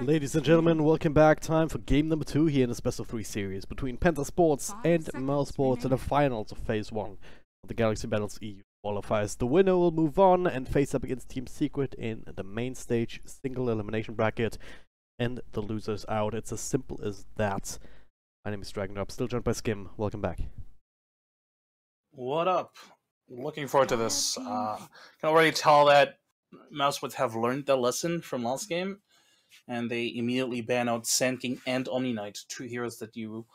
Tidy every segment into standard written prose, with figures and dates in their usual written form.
Ladies and gentlemen, welcome back. Time for game number 2 here in this best of 3 series between Penta Sports and mouz Sports in the finals of Phase 1 of the Galaxy Battles EU qualifiers. The winner will move on and face up against Team Secret in the main stage single elimination bracket, and the loser's out. It's as simple as that. My name is DragonDrop, still joined by Skim. Welcome back. What up? Looking forward to this. Can already tell that mouz would have learned their lesson from last game, and they immediately ban out Sand King and Omni Knight, two heroes that you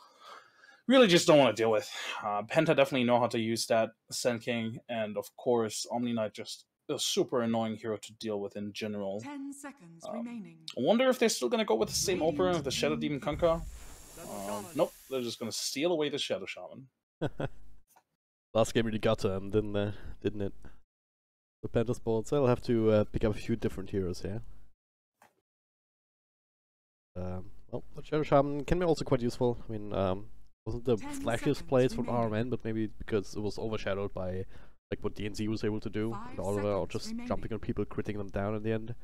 really just don't want to deal with. Penta definitely know how to use that Sand King, and of course Omni Knight just a super annoying hero to deal with in general. 10 seconds remaining. I wonder if they're still going to go with the same opener of the Shadow Demon Kunkka. Nope, they're just going to steal away the Shadow Shaman. Last game really got to him, didn't it? The Penta Sports, I'll have to pick up a few different heroes here. Well, the Shadow Shaman can be also quite useful. I mean, wasn't the flashiest plays from RMN, but maybe because it was overshadowed by like what DNZ was able to do, and Oliver, or just jumping on people, critting them down in the end.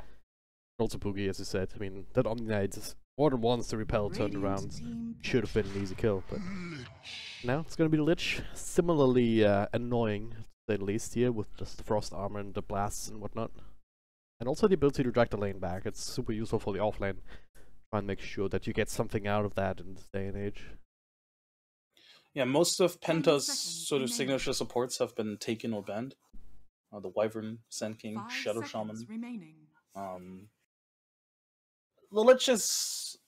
Also Boogie, as you said. I mean, that Omni Knight more than once the repel turned around. Should have been an easy kill, but now it's gonna be the Lich. Similarly annoying, to say the least, here, with just the frost armor and the blasts and whatnot. And also the ability to drag the lane back. It's super useful for the offlane. Try and make sure that you get something out of that in this day and age. Yeah, most of Penta's sort of signature supports have been taken or banned. The Wyvern, Sand King, Shadow Shaman. The Lich is...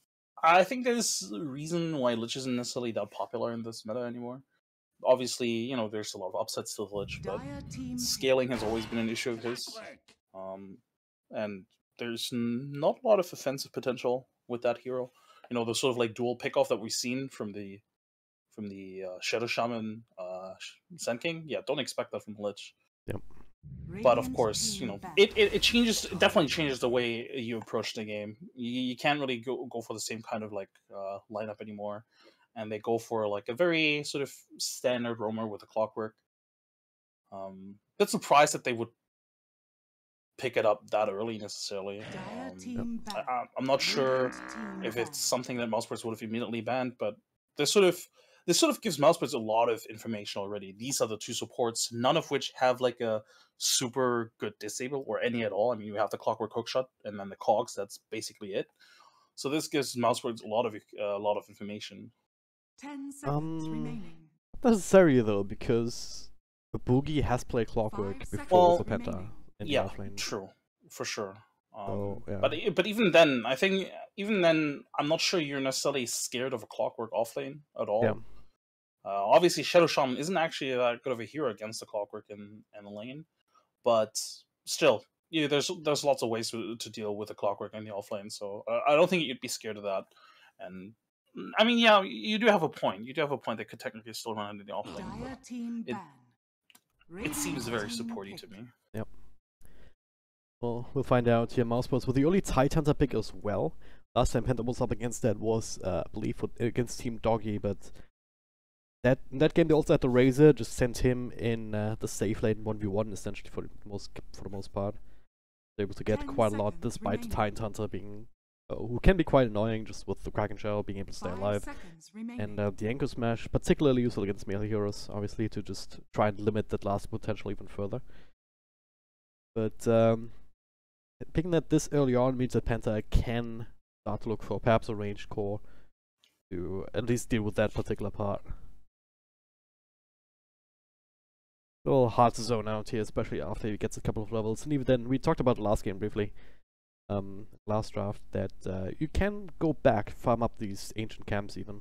I think there's a reason why Lich isn't necessarily that popular in this meta anymore. Obviously, you know, there's a lot of upsets to the Lich, but scaling has always been an issue of his. And there's not a lot of offensive potential with that hero. You know, the sort of like dual pickoff that we've seen from the Shadow Shaman Sand King. Yeah, don't expect that from Lich. Yep. But of course, you know, it changes. It definitely changes the way you approach the game. You can't really go for the same kind of like lineup anymore, and they go for like a very sort of standard roamer with a clockwork. Bit surprised that they would pick it up that early necessarily. I'm not sure if it's something that mouz Sports would have immediately banned, but this sort of gives mouz Sports a lot of information already. These are the two supports, none of which have like a super good disable or any at all. I mean, you have the clockwork hookshot and then the cogs. That's basically it. So this gives mouz Sports a lot of information. 10 seconds remaining. Not necessarily though, because the Boogie has played clockwork before the Penta. Yeah, true, for sure. Yeah. But even then, I think I'm not sure you're necessarily scared of a clockwork offlane at all. Yeah. Obviously, Shadow Shaman isn't actually that good of a hero against the clockwork in the lane, but still, yeah, there's lots of ways to deal with the clockwork in the offlane. So I don't think you'd be scared of that. And I mean, yeah, you do have a point. You do have a point that could technically still run into the offlane. It seems very supporty to me. Yep. Well, we'll find out here. mouz Sports with the only Tidehunter pick as well. Last time Penta was up against that was, I believe, against Team Doggy, but in that game they also had the Razor, just sent him in the safe lane 1v1 essentially for the most part. They're able to get quite a lot despite the Tidehunter being, who can be quite annoying just with the Kraken Shell being able to stay alive. And the Anchor Smash, particularly useful against melee heroes, obviously, to just try and limit that last potential even further. But picking that this early on means that Penta can start to look for perhaps a ranged core to at least deal with that particular part. A little hard to zone out here, especially after he gets a couple of levels. And even then, we talked about the last game briefly, last draft, that you can go back, farm up these ancient camps even,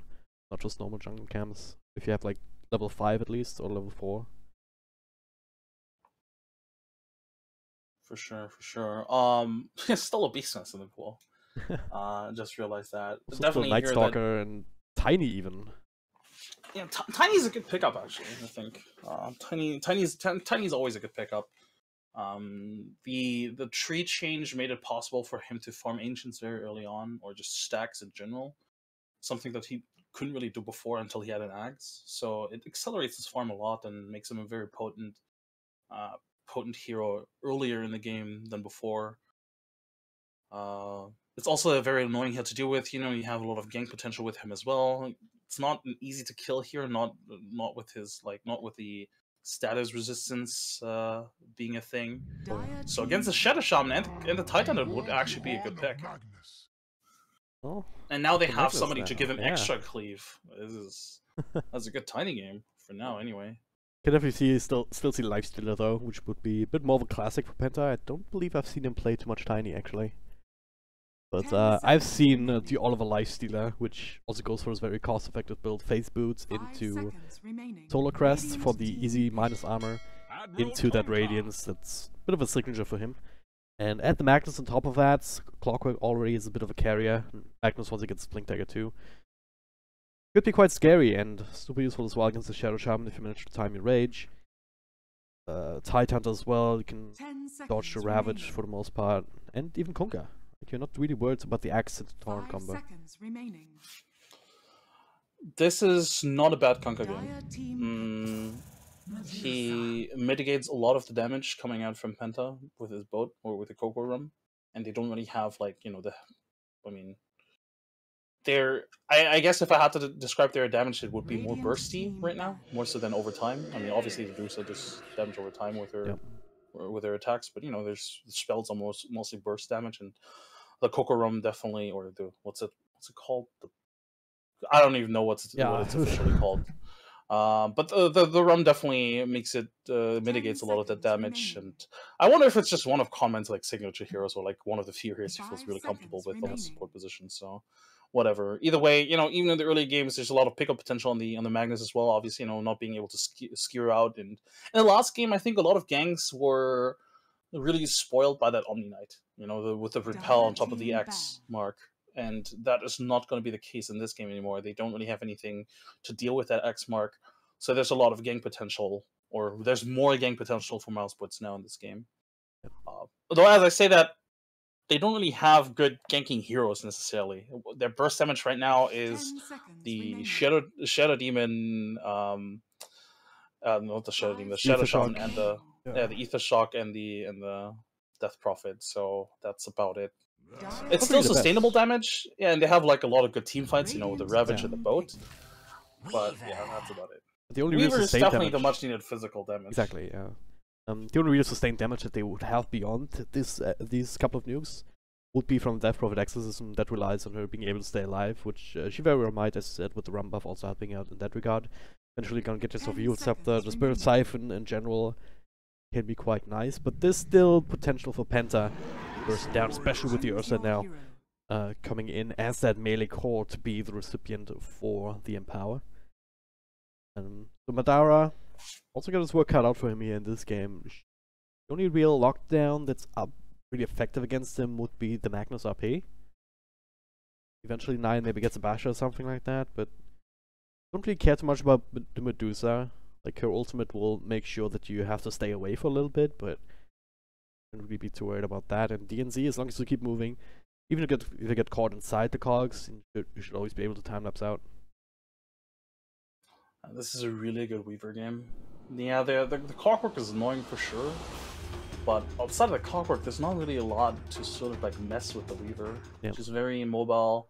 not just normal jungle camps, if you have like level 5 at least, or level 4. For sure. Still a beastness in the pool. Just realized that. Definitely Night Stalker and Tiny even. Yeah, Tiny's a good pickup actually. I think Tiny's always a good pickup. The tree change made it possible for him to farm ancients very early on, or just stacks in general. Something that he couldn't really do before until he had an axe. So it accelerates his farm a lot and makes him a very potent hero earlier in the game than before. it's also very annoying here to deal with. You know, you have a lot of gank potential with him as well. It's not easy to kill here, not with his not with the status resistance being a thing. So against the Shadow Shaman and the Titan, it would actually be a good pick. Oh, And now they the have Magnus somebody now. to give him Yeah. extra cleave. That's a good tiny game for now, anyway. Can definitely still see Lifestealer though, which would be a bit more of a classic for Penta. I don't believe I've seen him play too much tiny actually. But I've seen the Oliver Lifestealer, which also goes for his very cost-effective build, Phase Boots into Solar Crest for the easy minus armor, into that Radiance. That's a bit of a signature for him. And add the Magnus on top of that. Clockwork already is a bit of a carrier. Magnus once again Blink Dagger too. Could be quite scary and super useful as well against the Shadow Shaman if you manage to time your rage. Tidehunter as well, you can dodge the Ravage for the most part, and even Conquer. Like, you're not really worried about the Axe and Torrent combo. This is not a bad Conquer game. He mitigates a lot of the damage coming out from Penta with his boat or with the Coco Rum, and they don't really have I guess if I had to describe their damage, it would be more bursty right now, more so than over time. I mean, obviously the Drusa does damage over time with her with their attacks, but there's the spells are mostly burst damage, and the Coco Rum definitely, or the what's it called? I don't even know what it's officially called. But the rum definitely makes it mitigates a lot of that damage, and I wonder if it's just one of Conman's signature heroes, or one of the few heroes he feels really comfortable with on the support position. So, whatever. Either way, even in the early games, there's a lot of pickup potential on the Magnus as well. Obviously, not being able to skewer out, and in the last game, I think a lot of ganks were really spoiled by that Omni Knight. With the repel on top of the X mark. And that is not going to be the case in this game anymore. They don't really have anything to deal with that X mark. So there's a lot of gank potential, or there's more gank potential for Mousesports now in this game. Although, as I say that, they don't really have good ganking heroes necessarily. Their burst damage right now is the Shadow Demon, not the Shadow Demon, the Shadow Shaman, and the Ether Shock and the Death Prophet. So that's about it. It's still sustainable damage, and they have a lot of good team fights, with the Ravage and the boat. But yeah, that's about it. The only Weaver real is definitely damage, the much needed physical damage. Exactly, yeah. The only real sustained damage that they would have beyond these couple of nukes would be from Death Prophet Exorcism that relies on her being able to stay alive, which she very well might, as said, with the Rum buff also helping out in that regard. Eventually gonna get yourself a Yield Scepter, the Spirit Siphon in general can be quite nice, but there's still potential for Penta burst down, especially with the Ursa now coming in as that melee core to be the recipient for the Empower. So Madara also got his work cut out for him here in this game. The only real lockdown that's really effective against him would be the Magnus RP. Eventually 9 maybe gets a Basher or something like that, but don't really care too much about the Medusa. Her ultimate will make sure that you have to stay away for a little bit, but don't really be too worried about that. And DNZ, as long as you keep moving, even if you get caught inside the cogs, you should always be able to time-lapse out. This is a really good Weaver game. Yeah, the clockwork is annoying for sure, but outside of the clockwork, there's not really a lot to sort of mess with the Weaver. Yep. She's very mobile.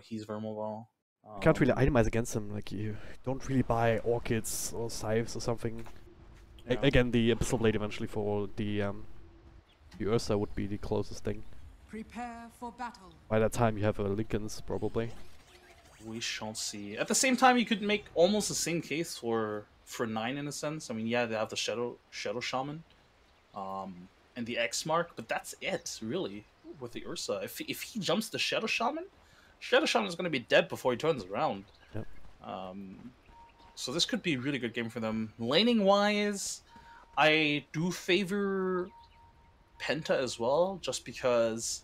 He's very mobile. You can't really itemize against him. You don't really buy orchids or scythes or something. Yeah. Again, the Abyssal Blade eventually for the Ursa would be the closest thing. Prepare for battle. By that time, you have Lincolns probably. We shall see. At the same time, you could make almost the same case for 9 in a sense. I mean, yeah, they have the Shadow Shaman, and the X mark, but that's it really with the Ursa. If he jumps the Shadow Shaman is going to be dead before he turns around. Yep. So this could be a really good game for them. Laning wise, I do favor Penta as well, just because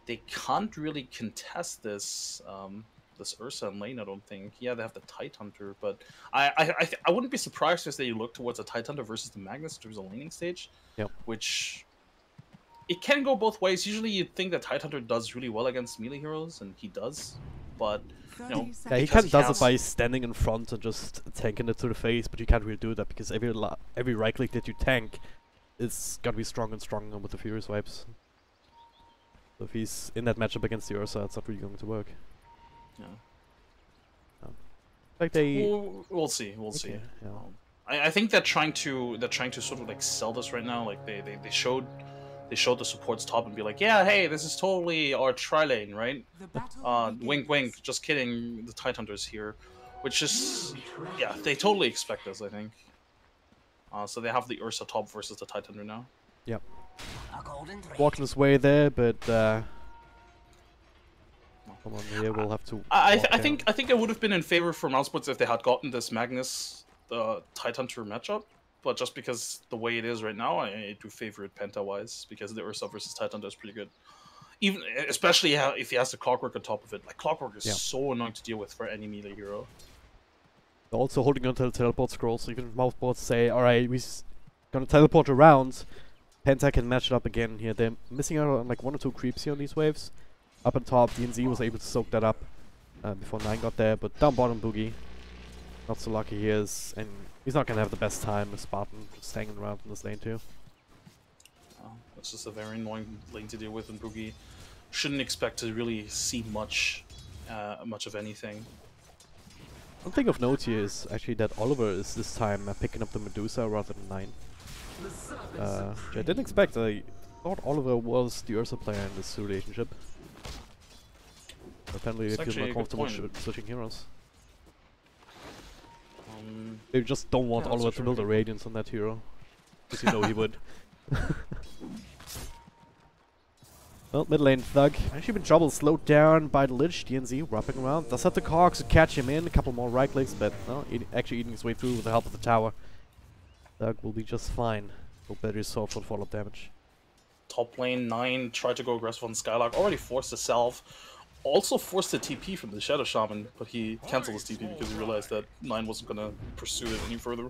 they can't really contest this this Ursa in lane, I don't think. Yeah, they have the Tidehunter, but I wouldn't be surprised if they look towards a Tidehunter versus the Magnus in terms of laning stage. Yep. Which it can go both ways. Usually you'd think that Tidehunter does really well against melee heroes, and he does, but yeah, he kind of does it by standing in front and just tanking it to the face, but you can't really do that because every right click that you tank is gonna be stronger and stronger with the Furious Wipes. So if he's in that matchup against the Ursa, it's not really going to work. Yeah. Like they... We'll see. We'll see. Yeah. I think they're trying to sort of like sell this right now. Like they showed the supports top and be like, yeah, hey, this is totally our tri-lane, right? The battle Wink, wink. Just kidding. The Tidehunter's here, which is, yeah, they totally expect this. I think. So they have the Ursa top versus the Tidehunter now. Yep. Walking his way there, but come on, here we'll have to. I think it would have been in favor for Mousesports if they had gotten this Magnus Tidehunter matchup. But just because the way it is right now, I do favor it Penta-wise, because the Ursa versus Tidehunter is pretty good. Even especially if he has the Clockwork on top of it. Like Clockwork is so annoying to deal with for any melee hero. Also holding onto the teleport scroll, so even Mousesports say, alright, we're gonna teleport around. Penta can match it up again here. They're missing out on like 1 or 2 creeps here on these waves. Up on top, DNZ was able to soak that up before 9 got there, but down bottom Boogie. Not so lucky he is, and he's not gonna have the best time with Spartan just hanging around in this lane too. It's just a very annoying lane to deal with, and Boogie shouldn't expect to really see much of anything. One thing of note here is actually that Oliver is this time picking up the Medusa rather than 9. Which I didn't expect. I thought Oliver was the Ursa player in this relationship. Apparently they feel more comfortable switching heroes. They just don't want Oliver to build a Radiance on that hero. Because you know he would. Well, mid lane Thug. Actually been trouble slowed down by the Lich. DNZ wrapping around. Does have the cogs to catch him in. A couple more right clicks, but no, actually eating his way through with the help of the tower. Thug will be just fine. Hope better resolve for the follow-up damage. Top lane 9 tried to go aggressive on Skylark. Already forced the salve. Also forced the TP from the Shadow Shaman, but he cancelled his TP because he realized that 9 wasn't going to pursue it any further.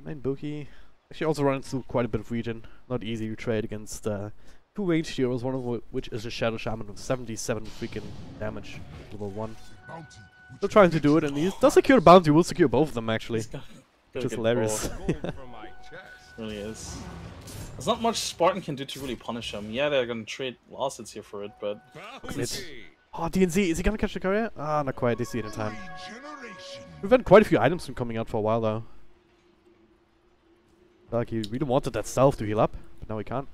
Main Boogie actually also runs through quite a bit of region. Not easy to trade against 2 ranged heroes, one of which is a Shadow Shaman with 77 freaking damage, level 1. Still trying to do it, and he does secure a bounty. Will secure both of them actually, which is hilarious. Really is. There's not much Spartan can do to really punish him. Yeah, they're gonna trade losses here for it, but... Oh, DNZ, is he gonna catch the courier? Ah, not quite, they see it in time. We've had quite a few items from coming out for a while though. Like, he really wanted that stealth to heal up, but now he can't.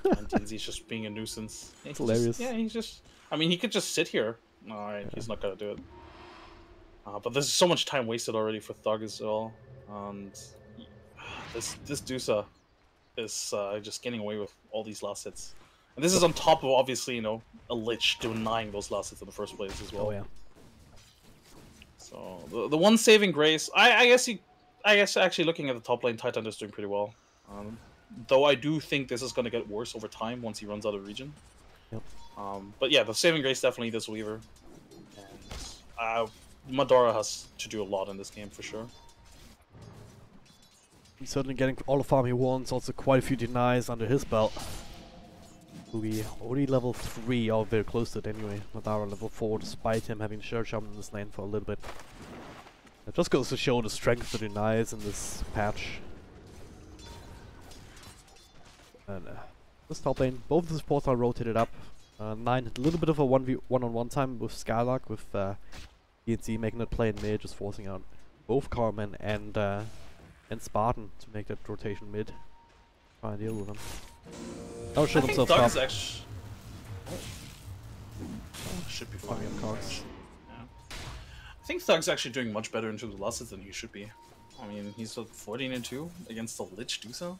And DNZ's just being a nuisance. It's hilarious. Yeah, he's just... I mean, he could just sit here. Alright, he's not gonna do it. But there's so much time wasted already for Thug as well. And... This Dusa is just getting away with all these last hits. And this is on top of, obviously, you know, a Lich denying those last hits in the first place as well. Oh, yeah. So, the one saving grace... I guess actually looking at the top lane, Tidehunter is doing pretty well. Though I do think this is going to get worse over time once he runs out of region. Yep. But yeah, the saving grace definitely this Weaver. And Madara has to do a lot in this game for sure. He's certainly getting all the farm he wants, also quite a few denies under his belt. Boogie already level 3, or very close to it anyway. Madara level 4, despite him having Shadow Shaman in this lane for a little bit. It just goes to show the strength of the denies in this patch. And this top lane, both of the supports are rotated up. 9 had a little bit of a 1v1-on-1 time with Skylark, with DNC making that play in mid, just forcing out both Carmen and Spartan to make that rotation mid. Try and deal with them. I'll show themselves top. Should be fine. Cogs. I think Thug's actually doing much better in terms of losses than he should be. I mean, he's 14-2 against the Lich Dusa.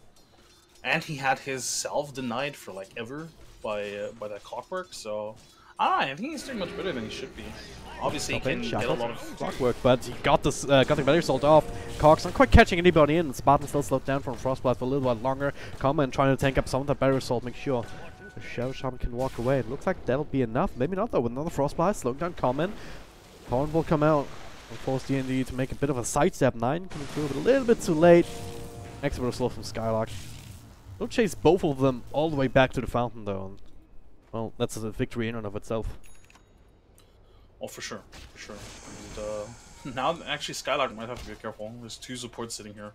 And he had his self denied for like ever by that Clockwork, so I think he's doing much better than he should be. Obviously, he can get a lot of Clockwork, but he got this got the Battery Assault off. Cogs not quite catching anybody in. Spartan still slowed down from Frostblight for a little while longer. Common trying to tank up some of that Battery Assault, make sure the Shadow Shaman can walk away. It looks like that'll be enough. Maybe not though, with another Frostblight slowing down Common. Common will come out and force D&D to make a bit of a sidestep. 9 coming through, but a little bit too late. Expert slow from Skylark. They'll chase both of them all the way back to the fountain though. And, well, that's a victory in and of itself. Oh, for sure, for sure. And now, actually, Skylark might have to be careful. There's 2 supports sitting here.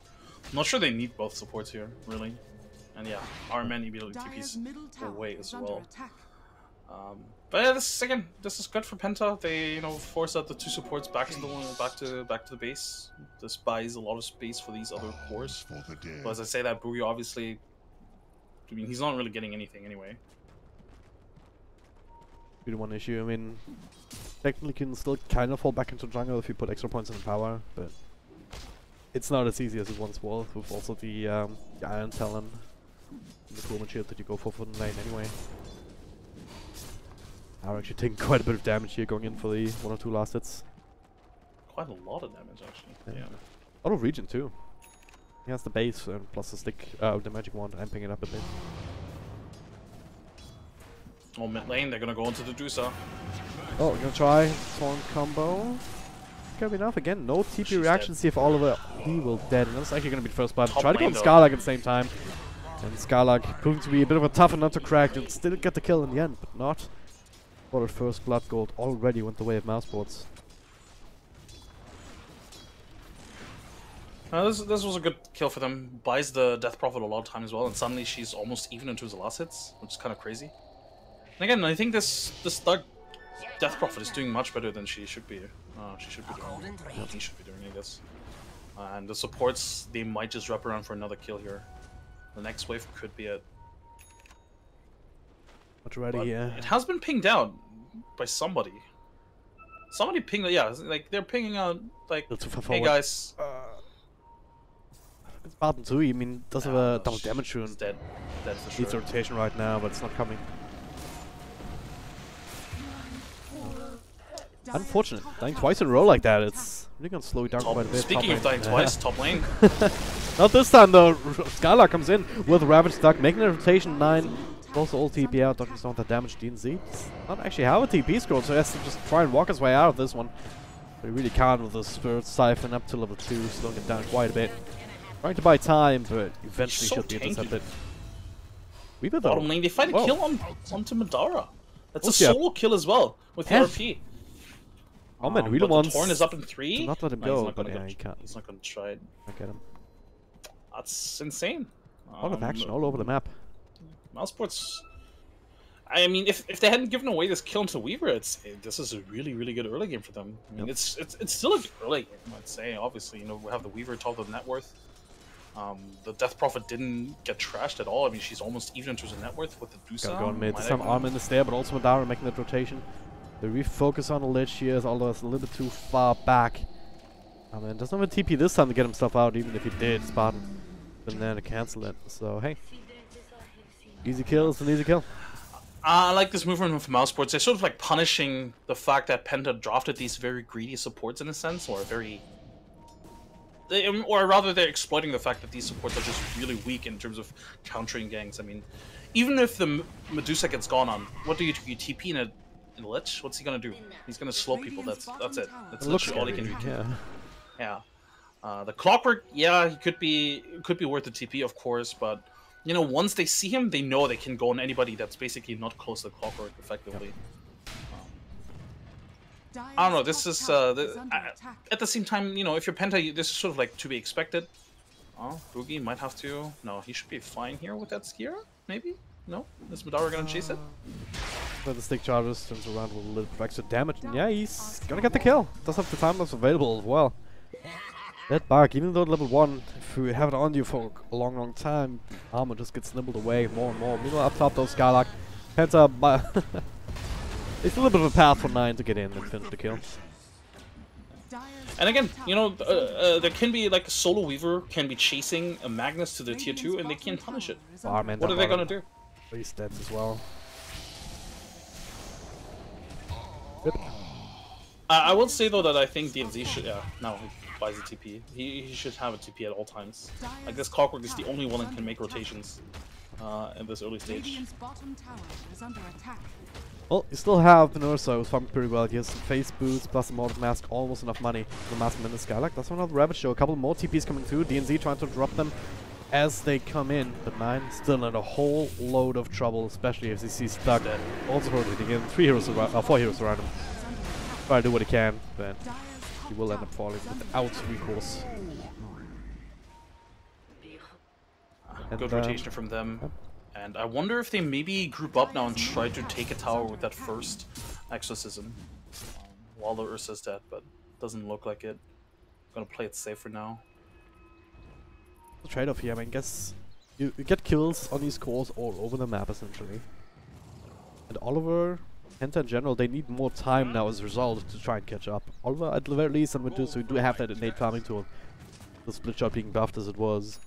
I'm not sure they need both supports here, really. And yeah, our man immediately Dire's TPs middle tower away is as under well. attack. But yeah, this is good for Penta. They force out the 2 supports back to the base. This buys a lot of space for these other cores. But as I say that, Boogie obviously, I mean, he's not really getting anything anyway. Really one issue. I mean, technically you can still kind of fall back into jungle if you put extra points in power, but it's not as easy as it once was with also the Iron Talon, and the Coolman Shield that you go for the lane anyway. I'm actually taking quite a bit of damage here going in for the 1 or 2 last hits. Quite a lot of damage actually. Yeah. Out of region too. He has the base and plus the stick, the magic wand, amping it up a bit. Oh, mid lane, they're gonna go into the Dusa. Oh, gonna try Taunt combo. Gonna be enough again. No TP She's reaction. dead. See if Oliver he will dead, and that's actually gonna be the first blood. Top Try to go lane on though. Skarlag at the same time, and Skarlag proving to be a bit of a tougher nut to crack. And still get the kill in the end, but not for the first blood gold. Already went the way of mouse sports. This was a good kill for them. Buys the Death Prophet a lot of time as well, and suddenly she's almost even into his last hits, which is kind of crazy. And again, I think this thug Death Prophet is doing much better than she should be. She should be doing. What he should be doing, I guess. And the supports, they might just wrap around for another kill here. The next wave could be it. Much ready, But yeah. it has been pinged out by somebody. Somebody pinged it, yeah, like they're pinging out like, Too far hey forward. guys. It's Barton too. I mean, does have a double damage rune. It's dead. Dead for Needs sure. rotation right now, but it's not coming. Unfortunate. Dying twice in a row like that, it's really gonna slow you down quite a bit. Speaking of dying twice, top lane. Not this time though. Skarlar comes in with Ravage Duck, making a rotation 9. Also all TP out, doesn't want that damage. DNZ does not actually have a TP scroll, so he has to just try and walk his way out of this one. But he really can't with the Spirit Siphon up to level 2, slowing it down quite a bit. Trying to buy time, but eventually So should be tanky. intercepted. Weaver though. Bottom lane, they find a Whoa. kill onto Madara. That's a Oh, yeah. solo kill as well with the F. RP. Oh man, But really the wants Torn is up in 3. to not let him No, he's go, not but gonna yeah, he can't. He's not gonna try it. I get him. That's insane. A lot of action all over the map. Mousesports. I mean, if they hadn't given away this kill into Weaver, this is a really good early game for them. I mean, Yep. it's still a good early game, I'd say. Obviously, we have the Weaver top of the net worth. The Death Prophet didn't get trashed at all. I mean, she's almost even into the net worth with the Dusa. Gotta go on mid. Might Some even- Armin is there, but also Madara making that rotation. The refocus on the lich here is although it's a little bit too far back. Oh man, doesn't have a TP this time to get himself out, even if he did, Spartan. But then to cancel it. So hey. Easy kill is an easy kill. I like this movement from Mousesports. They're sort of like punishing the fact that Penta drafted these very greedy supports in a sense, or or rather they're exploiting the fact that these supports are just really weak in terms of countering ganks. I mean, even if the Medusa gets gone on, what do? You TP in a Lich? What's he gonna do? He's gonna slow people. That's it. That's literally all he can do. Yeah. Yeah. The Clockwork, yeah, he could be worth the TP, of course, but once they see him, they know they can go on anybody that's basically not close to the Clockwork effectively. I don't know. This is at the same time, if you're Penta, this is sort of like to be expected. Oh, Boogie might have to. No, he should be fine here with that Skier. Maybe. No, is Madara gonna chase it? But the stick charges turns around with a little bit of extra damage, and yeah, he's gonna get the kill. Does have the time lapse available as well. That bark, even though level 1, if you have it on you for a long time, armor just gets nibbled away more and more. Meanwhile, up top, though, Skarlag, Penta, it's a little bit of a path for 9 to get in and finish the kill. And again, there can be like a solo Weaver can be chasing a Magnus to the tier 2, and they can punish it. Barman What are they gonna do? He's dead as well. Good. I will say though that I think DNZ should, no, he buys a TP. He should have a TP at all times. Like this Clockwork is the only one that can make rotations in this early stage. Radiant's bottom tower is under attack. Well, you still have Benorsa, who's farming pretty well. He has some face boots plus a Mortal Mask, almost enough money for the Mask Minus Skylark. That's another Rabbit Show. A couple more TPs coming through. DNZ trying to drop them as they come in, but 9 still in a whole load of trouble, especially if he sees stuck. Also rotating in 4 heroes around him. Try to do what he can, but he will end up falling without recourse. And, Good rotation from them. yep. And I wonder if they maybe group up now and try to take a tower with that first exorcism. While the Ursa's dead, but doesn't look like it. Gonna play it safe for now. The trade-off here, I mean, guess you get kills on these cores all over the map, essentially. And Oliver, Penta in general, they need more time now as a result to try and catch up. Oliver, at the very least, and Medusa, we do have that innate farming tool. The split shot being buffed as it was.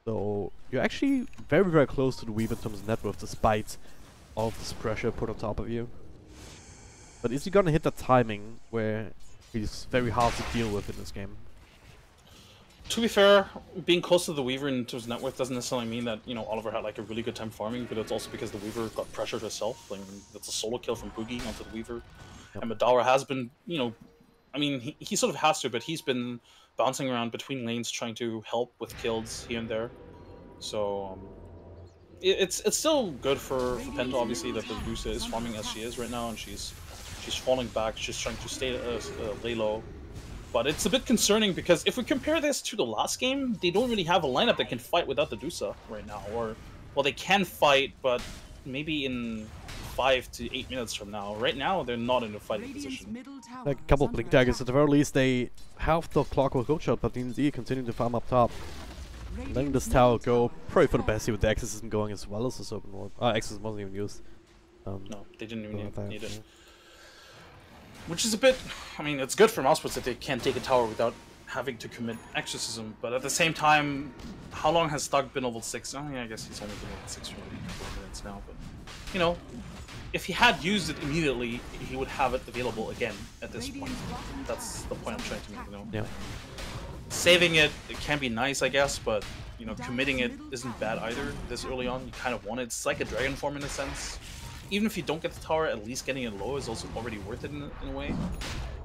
So, you're actually very, very close to the Weave in terms of net worth, despite all of this pressure put on top of you. But is he gonna hit that timing where he's very hard to deal with in this game? To be fair, being close to the Weaver in terms of net worth doesn't necessarily mean that, you know, Oliver had like a really good time farming, but it's also because the Weaver got pressured herself. Like, that's a solo kill from Boogie onto the Weaver. Yep. And Madara has been, you know, I mean, he sort of has to, but he's been bouncing around between lanes trying to help with kills here and there. So, it's still good for Penta, obviously, that the Medusa is farming as she is right now, and she's falling back, she's trying to stay lay low. But it's a bit concerning because if we compare this to the last game, they don't really have a lineup that can fight without the Medusa right now. Or, well, they can fight, but maybe in 5 to 8 minutes from now. Right now, they're not in a fighting position. Like a couple of blink daggers, at the very least, they have the clockwork hook shot, but DNZ continue to farm up top. Letting this tower go, probably for the best here with the exorcism going as well as this open world. Exorcism wasn't even used. No, they didn't even need it. Yeah. Which is a bit, I mean, it's good for Mousesports that they can't take a tower without having to commit exorcism, but at the same time, how long has Thug been level 6? Oh yeah, I guess he's only been level 6 for a couple of minutes now, but, you know, if he had used it immediately, he would have it available again at this point. That's the point I'm trying to make, you know? Yeah. Saving it can be nice, I guess, but, you know, committing it isn't bad either this early on. You kind of want it. It's like a dragon form in a sense. Even if you don't get the tower, at least getting it low is also already worth it in a way.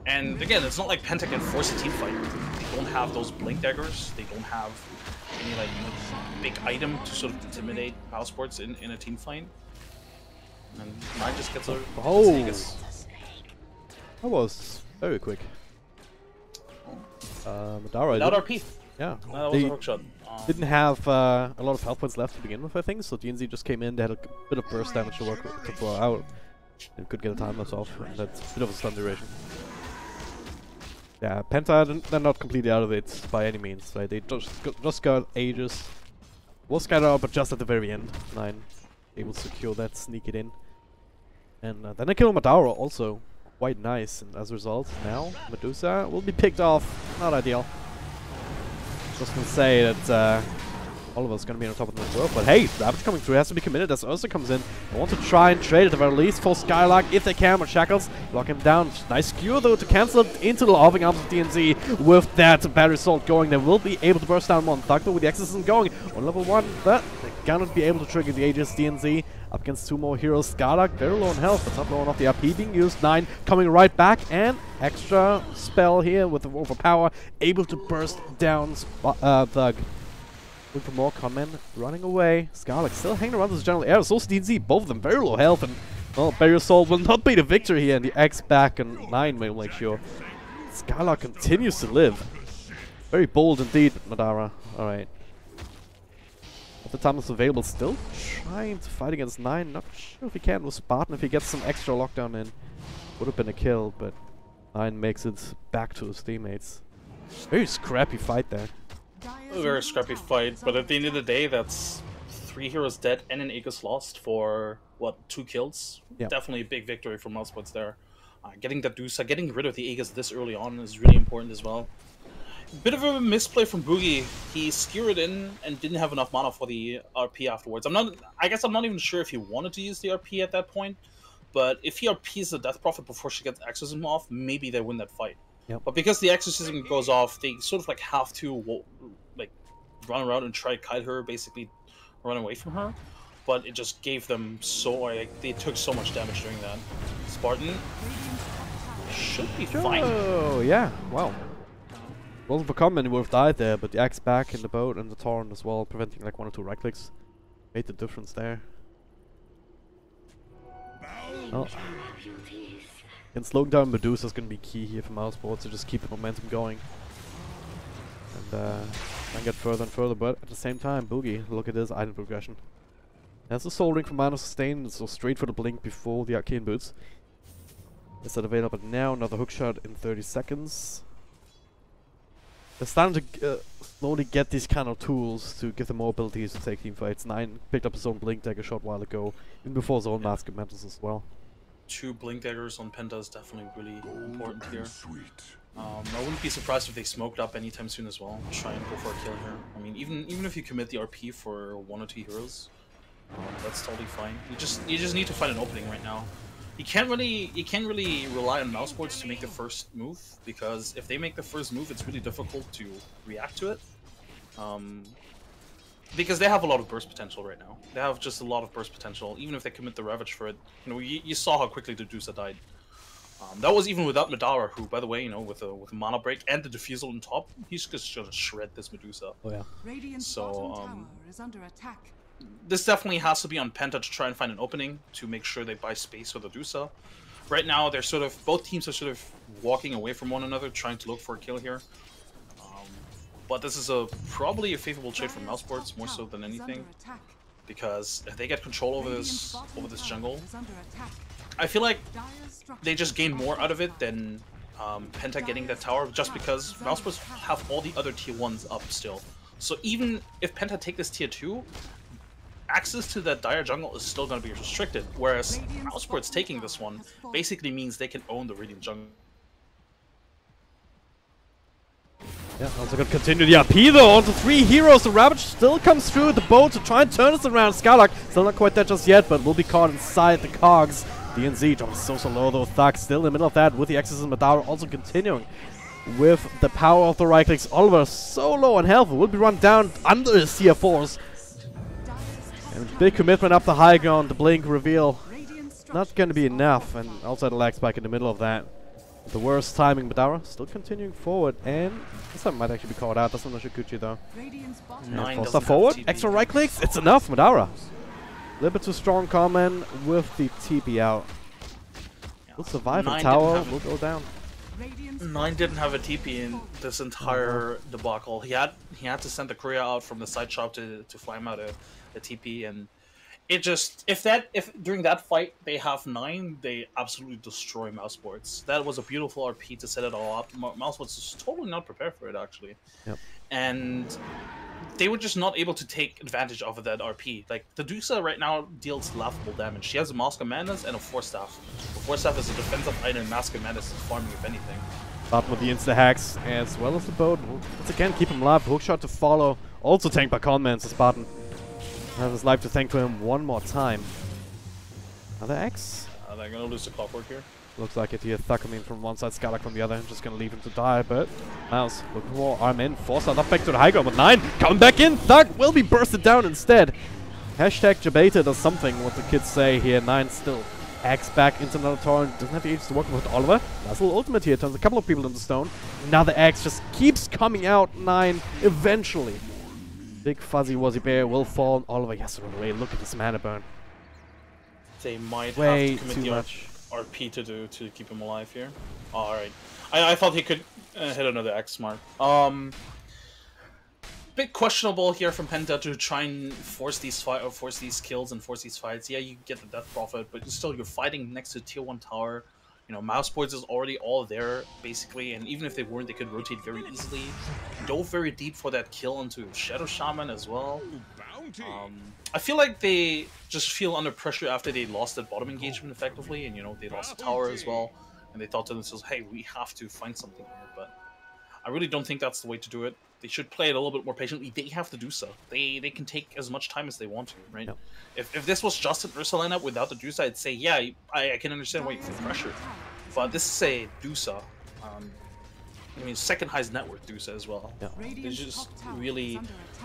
And again, it's not like Penta can force a team fight. They don't have those blink daggers. They don't have any like big item to sort of intimidate Mousesports in a team fight. And Nine just gets a That was very quick. Madara. Without RP. Yeah. That was a hook shot. Didn't have a lot of health points left to begin with, I think, so DNZ just came in, they had a bit of burst damage to work with, to throw out, and could get a time lapse off, and that's a bit of a stun duration. Yeah, Penta, they're not completely out of it by any means, right? They just got Aegis. Was scattered out, but just at the very end. Nine able to secure that, sneak it in. And then they kill Madara also. Quite nice, and as a result, now Medusa will be picked off. Not ideal. Just gonna say that Oliver's gonna be on top of the world, but hey, Ravage coming through has to be committed as Ursa comes in. They want to try and trade at the very least for Skylark if they can, but Shackles lock him down. Nice skewer though to cancel it into the loving arms of DNZ. With that battery assault going, they will be able to burst down one Thug though with the exorcism going on level 1, but they cannot be able to trigger the Aegis. DNZ up against 2 more heroes. Skylark very low on health, but not low enough the RP being used. 9 coming right back, and extra spell here with the overpower, able to burst down Thug. Looking for more conmen, running away. Skylark still hanging around this general area. So is DNZ, both of them very low health, and well, Barrier Assault will not be the victory here, and the X back, and 9 will make sure. Skylark continues to live. Very bold indeed, Madara. Alright. At the time it's available, still trying to fight against 9. Not sure if he can with Spartan. If he gets some extra lockdown in, would have been a kill, but 9 makes it back to his teammates. Very scrappy fight there. A very scrappy fight, but at the end of the day, that's 3 heroes dead and an Aegis lost for, what, 2 kills? Yeah. Definitely a big victory for Mousesports there. Getting the Dusa, getting rid of the Aegis this early on is really important as well. Bit of a misplay from Boogie. He skewered in and didn't have enough mana for the RP afterwards. I guess I'm not even sure if he wanted to use the RP at that point, but if he RPs the Death Prophet before she gets Exorcism off, maybe they win that fight. Yep. But because the Exorcism goes off, they sort of like have to like run around and try to kite her, basically run away from her. But it just gave them so, like, they took so much damage during that. Spartan should be fine. Oh, yeah, wow. Wasn't for common, he would have died there, but the axe back in the boat and the Torrent as well, preventing like 1 or 2 right clicks, made the difference there. Oh. And slowing down Medusa is going to be key here for Mousesports to just keep the momentum going. And get further and further, but at the same time, Boogie, look at this item progression. Has a Soul Ring for Mana Sustain, so straight for the Blink before the Arcane Boots. Is that available now? Another hookshot in 30 seconds. They're starting to slowly get these kind of tools to give them more abilities to take team fights. 9 picked up his own Blink Dagger shot a while ago, even before his own Mask of Metals as well. 2 Blink Daggers on Penta is definitely really important here. I wouldn't be surprised if they smoked up anytime soon as well. Try and go for a kill here. I mean, even if you commit the RP for 1 or 2 heroes, that's totally fine. You just need to find an opening right now. You can't really rely on mouse boards to make the first move, because if they make the first move, it's really difficult to react to it. Because they have a lot of burst potential right now. They have just a lot of burst potential, even if they commit the Ravage for it. You know, you saw how quickly the Medusa died. That was even without Madara, who, by the way, you know, with a mana break and the defusal on top, he's just gonna shred this Medusa. Oh yeah. So this definitely has to be on Penta to try and find an opening to make sure they buy space for the Medusa. Right now, they're sort of both teams are sort of walking away from one another, trying to look for a kill here. But this is probably a favorable trade for Mouseboards more so than anything, because if they get control over this jungle, I feel like they just gain more out of it than Penta getting that tower, just because Mouseboards have all the other tier 1s up still. So even if Penta take this tier 2, access to that dire jungle is still going to be restricted, whereas Mouseboards taking this one basically means they can own the Radiant jungle. Yeah, also gonna continue the RP though, onto 3 heroes. The Ravage still comes through with the bow to try and turn this around. Skylark still not quite there just yet, but will be caught inside the cogs. DNZ drops so low though. Thug still in the middle of that with the X's and Madara also continuing with the power of the right clicks. Oliver so low on health, will be run down under his CF4s. And big commitment up the high ground, the blink reveal. Not gonna be enough, and outside the lag spike in the middle of that. The worst timing, Madara still continuing forward, and this one might actually be called out. That's not Shikuchi though. Foster forward, extra right clicks, it's enough, Madara. A little bit too strong comment with the TP out. Will survive, and tower will go down. 9 didn't have a TP in this entire debacle. He had to send the courier out from the side shop to fly him out a TP, and it just if during that fight they have 9, they absolutely destroy Mouseboards. That was a beautiful RP to set it all up. Mouseboards is totally not prepared for it actually. Yep. And they were just not able to take advantage of that RP. Like, the Medusa right now deals laughable damage. She has a Mask of Madness and a Force Staff. The Force Staff is a defensive item, Mask of Madness is farming if anything. But with the insta-hacks as well as the boat, once again keep him alive. Hookshot to follow, also tanked by Conman, so Spartan has his life to thank to him one more time. Another X? They're gonna lose the clockwork here. Looks like it here. Thug coming from one side, Skylark from the other. Just gonna leave him to die, but Mouse looking for arm in. Force out up back to the high ground with 9. Coming back in. Thug will be bursted down instead. Hashtag Jabata does something, what the kids say here. 9 still hacks back into another tower. Doesn't have the age to work with Oliver. Nice little ultimate here. Turns a couple of people into stone. Another X just keeps coming out. 9 eventually. Big fuzzy wuzzy bear will fall. Oliver has to run away. Look at this mana burn. They might Way have to commit too the much. RP to keep him alive here. Alright. I thought he could hit another X mark. Bit questionable here from Penta to try and force these kills and force these fights. Yeah, you get the death profit, but still you're fighting next to tier 1 tower. You know, Mouseboards is already all there, basically, and even if they weren't, they could rotate very easily. Dove very deep for that kill into Shadow Shaman as well. I feel like they just feel under pressure after they lost that bottom engagement effectively, and you know, they lost the tower as well, and they thought to themselves, hey, we have to find something here, but I really don't think that's the way to do it. They should play it a little bit more patiently. They have to do so. They can take as much time as they want to, right? Yep. If this was just an Ursa lineup without the Dusa, I'd say, yeah, I can understand why you feel pressured. But this is a Dusa. I mean, second highest net worth Dusa as well. Yeah. They just really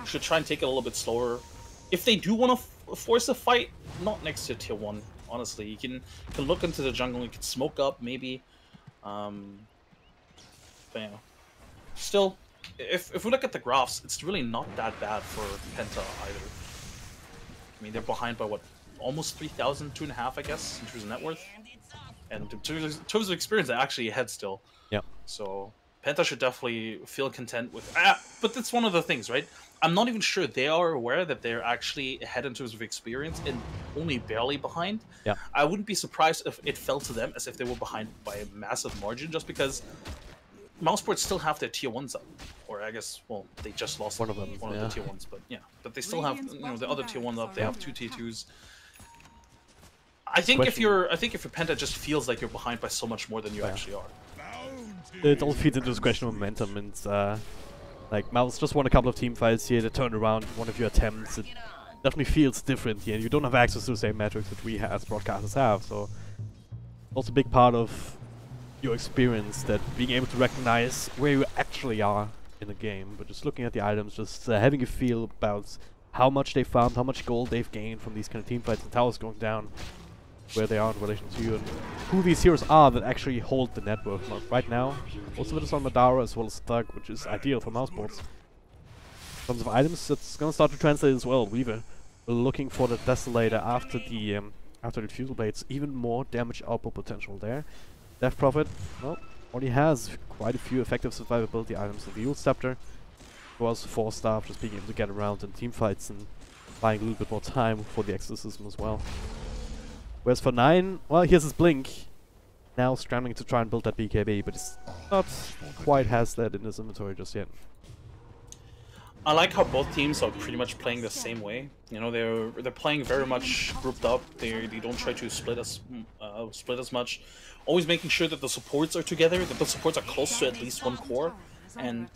should try and take it a little bit slower. If they do want to force a fight, not next to tier 1, honestly. You can look into the jungle, you can smoke up, maybe. But yeah. Still, if we look at the graphs, it's really not that bad for Penta either. I mean, they're behind by what, almost 3,000, 2.5, I guess, in terms of net worth. And in terms of experience, they're actually ahead still. Yeah. So Penta should definitely feel content with. But that's one of the things, right? I'm not even sure they are aware that they're actually ahead in terms of experience and only barely behind. Yeah. I wouldn't be surprised if it felt to them as if they were behind by a massive margin, just because Mousesports still have their tier 1s up. Or I guess, well, they just lost One of them, one of the tier 1s, but yeah. But they still have, you know, the other tier 1s up. They have 2 tier 2s. I think if you're Penta, just feels like you're behind by so much more than you actually are. It all feeds into this question of momentum, and like Mouse just won a couple of team fights here. They turned around one of your attempts. It definitely feels different here. You don't have access to the same metrics that we as broadcasters have, so also a big part of your experience, that being able to recognize where you actually are in the game, but just looking at the items, just having a feel about how much they farmed, how much gold they've gained from these kind of team fights and towers going down, where they are in relation to you, and who these heroes are that actually hold the network. Right now, most of it is on Madara as well as Thug, which is ideal for Mousesports. In terms of items, it's gonna start to translate as well. We're looking for the Desolator after the Fusel Blades, even more damage output potential there. Death Prophet, well, already has quite a few effective survivability items. The Yule Scepter was 4-star, just being able to get around in team fights and buying a little bit more time for the exorcism as well. Whereas for 9, well, here's his Blink. Now scrambling to try and build that BKB, but he's not quite has that in his inventory just yet. I like how both teams are pretty much playing the same way. You know, they're playing very much grouped up. They don't try to split as much. Always making sure that the supports are together, that the supports are close to at least one core, and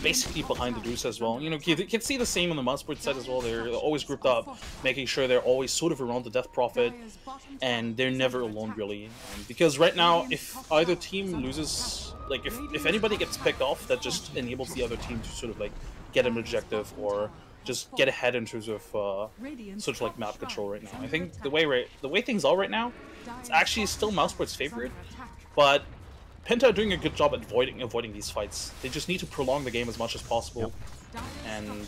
basically behind the Deuce as well. You know, you can see the same on the Mousesports side as well. They're always grouped up, making sure they're always sort of around the Death Prophet, and they're never alone really. Because right now, if either team loses, like if anybody gets picked off, that just enables the other team to sort of like get an objective or just get ahead in terms of sort of like map control right now. I think the way things are right now, it's actually still Mousesports' favorite, but Penta are doing a good job at avoiding these fights. They just need to prolong the game as much as possible. Yep. And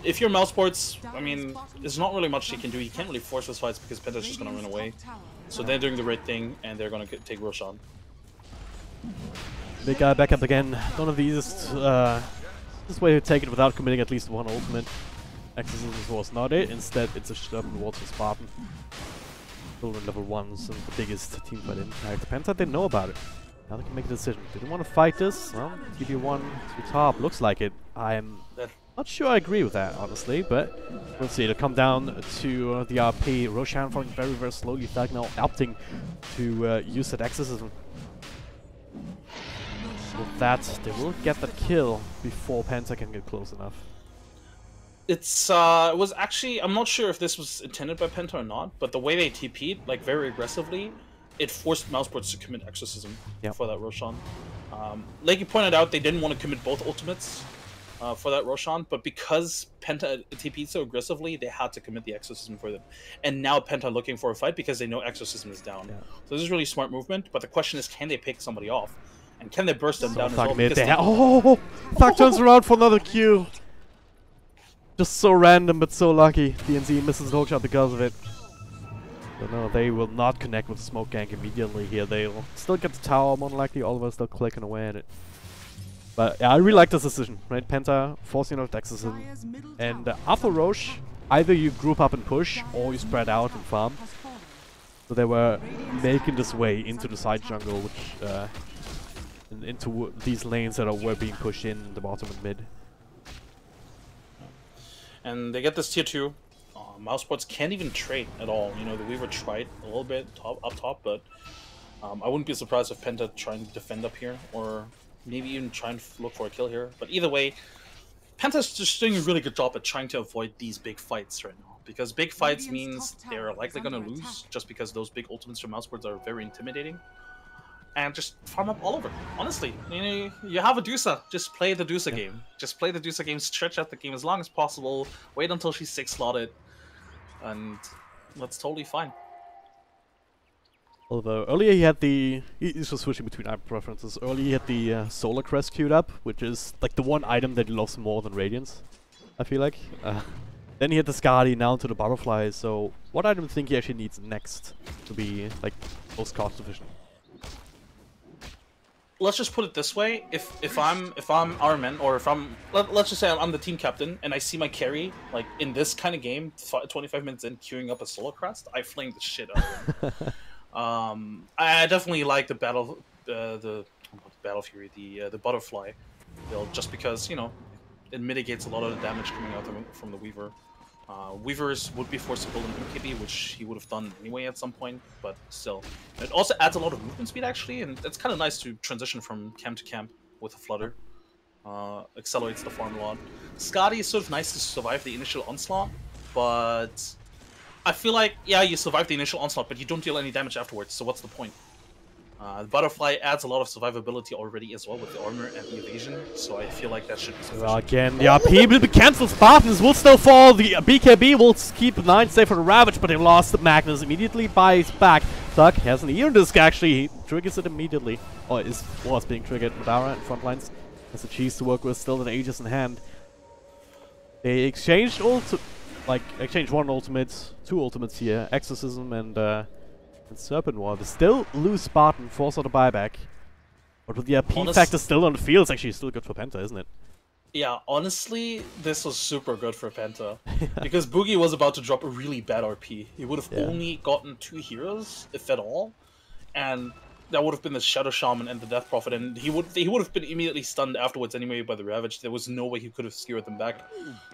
if you're Mousesports, I mean, there's not really much you can do. You can't really force those fights because Penta's just gonna run away. So they're doing the right thing, and they're gonna take Roshan. Big guy back up again. One of the easiest way to take it without committing at least one ultimate. Exorcism was not it. Instead, it's a stubborn wall to Spartan. Children level 1s and the biggest team fight in. Penta didn't know about it. Now they can make a decision. Do they want to fight this? Well, TB1 to top. Looks like it. I'm not sure I agree with that, honestly, but we'll see. It'll come down to the RP. Roshan falling very, very slowly. Thug now opting to use that exorcism. With that, they will get that kill before Penta can get close enough. It was actually, I'm not sure if this was intended by Penta or not, but the way they TP'd, like very aggressively, it forced Mousesports to commit Exorcism for that Roshan. Like you pointed out, they didn't want to commit both ultimates for that Roshan, but because Penta TP'd so aggressively, they had to commit the Exorcism for them. And now Penta looking for a fight because they know Exorcism is down. Yeah. So this is really smart movement, but the question is, can they pick somebody off? And can they burst them down as well? Thug turns around for another Q. Just so random, but so lucky. DNZ misses the hook shot because of it. But no, they will not connect with the smoke gank immediately here. They'll still get the tower, more than likely. All of us still clicking away at it. But yeah, I really like this decision, right? Penta forcing out Exorcism. And after Roche, either you group up and push, or you spread out and farm. So they were making this way into the side jungle, which into these lanes that were being pushed in the bottom and mid. And they get this tier 2. Mousesports can't even trade at all. You know, the Weaver tried a little bit up top, but I wouldn't be surprised if Penta trying to defend up here, or maybe even try and look for a kill here. But either way, Penta's just doing a really good job at trying to avoid these big fights right now. Because big fights means they're likely going to lose, just because those big ultimates from Mousesports are very intimidating. And just farm up all over. Honestly, you have a Dusa, just play the Dusa game. Just play the Dusa game, stretch out the game as long as possible, wait until she's 6-slotted, and that's totally fine. Although earlier he had he's just switching between item preferences. Earlier he had the Solar Crest queued up, which is like the one item that he loves more than Radiance, I feel like. Then he had the Skadi, now to the Butterfly, so what item do you think he actually needs next to be like most cost efficient? let's just put it this way: if I'm Armen, or if let's just say I'm the team captain, and I see my carry like in this kind of game, 25 minutes in, queuing up a solo crest, I flame the shit out of him. I definitely like the battle fury, the butterfly build, just because, you know, it mitigates a lot of the damage coming out from the Weaver. Weavers would be forced to build an MKB, which he would have done anyway at some point, but still. It also adds a lot of movement speed, actually, and it's kind of nice to transition from camp to camp with a flutter. Accelerates the farm a lot. Scotty is sort of nice to survive the initial onslaught, but I feel like, yeah, you survive the initial onslaught, but you don't deal any damage afterwards, so what's the point? The Butterfly adds a lot of survivability already as well with the armor and the evasion, so I feel like that should be sufficient. Well, again, the RP will be cancelled. Spartans will still fall. The BKB will keep 9 safe for the Ravage, but they lost Magnus immediately buys back. Thug has an Eon Disc, actually. He triggers it immediately. Or was being triggered. Madara in front lines has a cheese to work with, still with Aegis in hand. They exchanged one ultimate, 2 ultimates here. Exorcism and Serpent War. They still lose Spartan, force out a buyback. But with the RP factor still on the field, it's actually still good for Penta, isn't it? Yeah, honestly, this was super good for Penta. Because Boogie was about to drop a really bad RP. He would have only gotten 2 heroes, if at all. And that would have been the Shadow Shaman and the Death Prophet, and he would have been immediately stunned afterwards anyway by the Ravage. There was no way he could have skewered them back.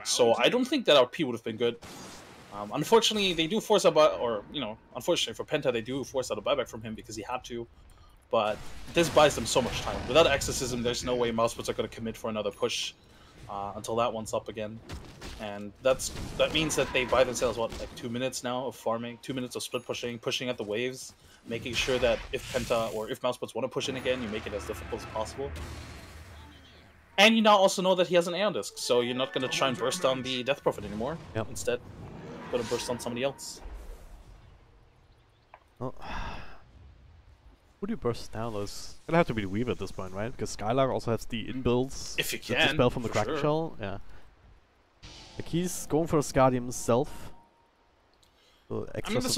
So I don't think that RP would have been good. Unfortunately, they do force out, unfortunately for Penta, they do force out a buyback from him because he had to. But this buys them so much time. Without Exorcism, there's no way Mousebots are going to commit for another push until that one's up again. And that means that they buy themselves, what, like 2 minutes now of farming, 2 minutes of split pushing at the waves, making sure that if Penta or if Mousebots want to push in again, you make it as difficult as possible. And you now also know that he has an Aeon Disc, so you're not going to try and burst down the Death Prophet anymore. Yep. Instead, going to burst on somebody else. Oh. Who do you burst down? It's gonna have to be the Weaver at this point, right? Because Skylark also has the inbuilds. If you the can, spell from the Kraken sure. Shell. Yeah. Like he's going for a Skadi himself. So I mean, the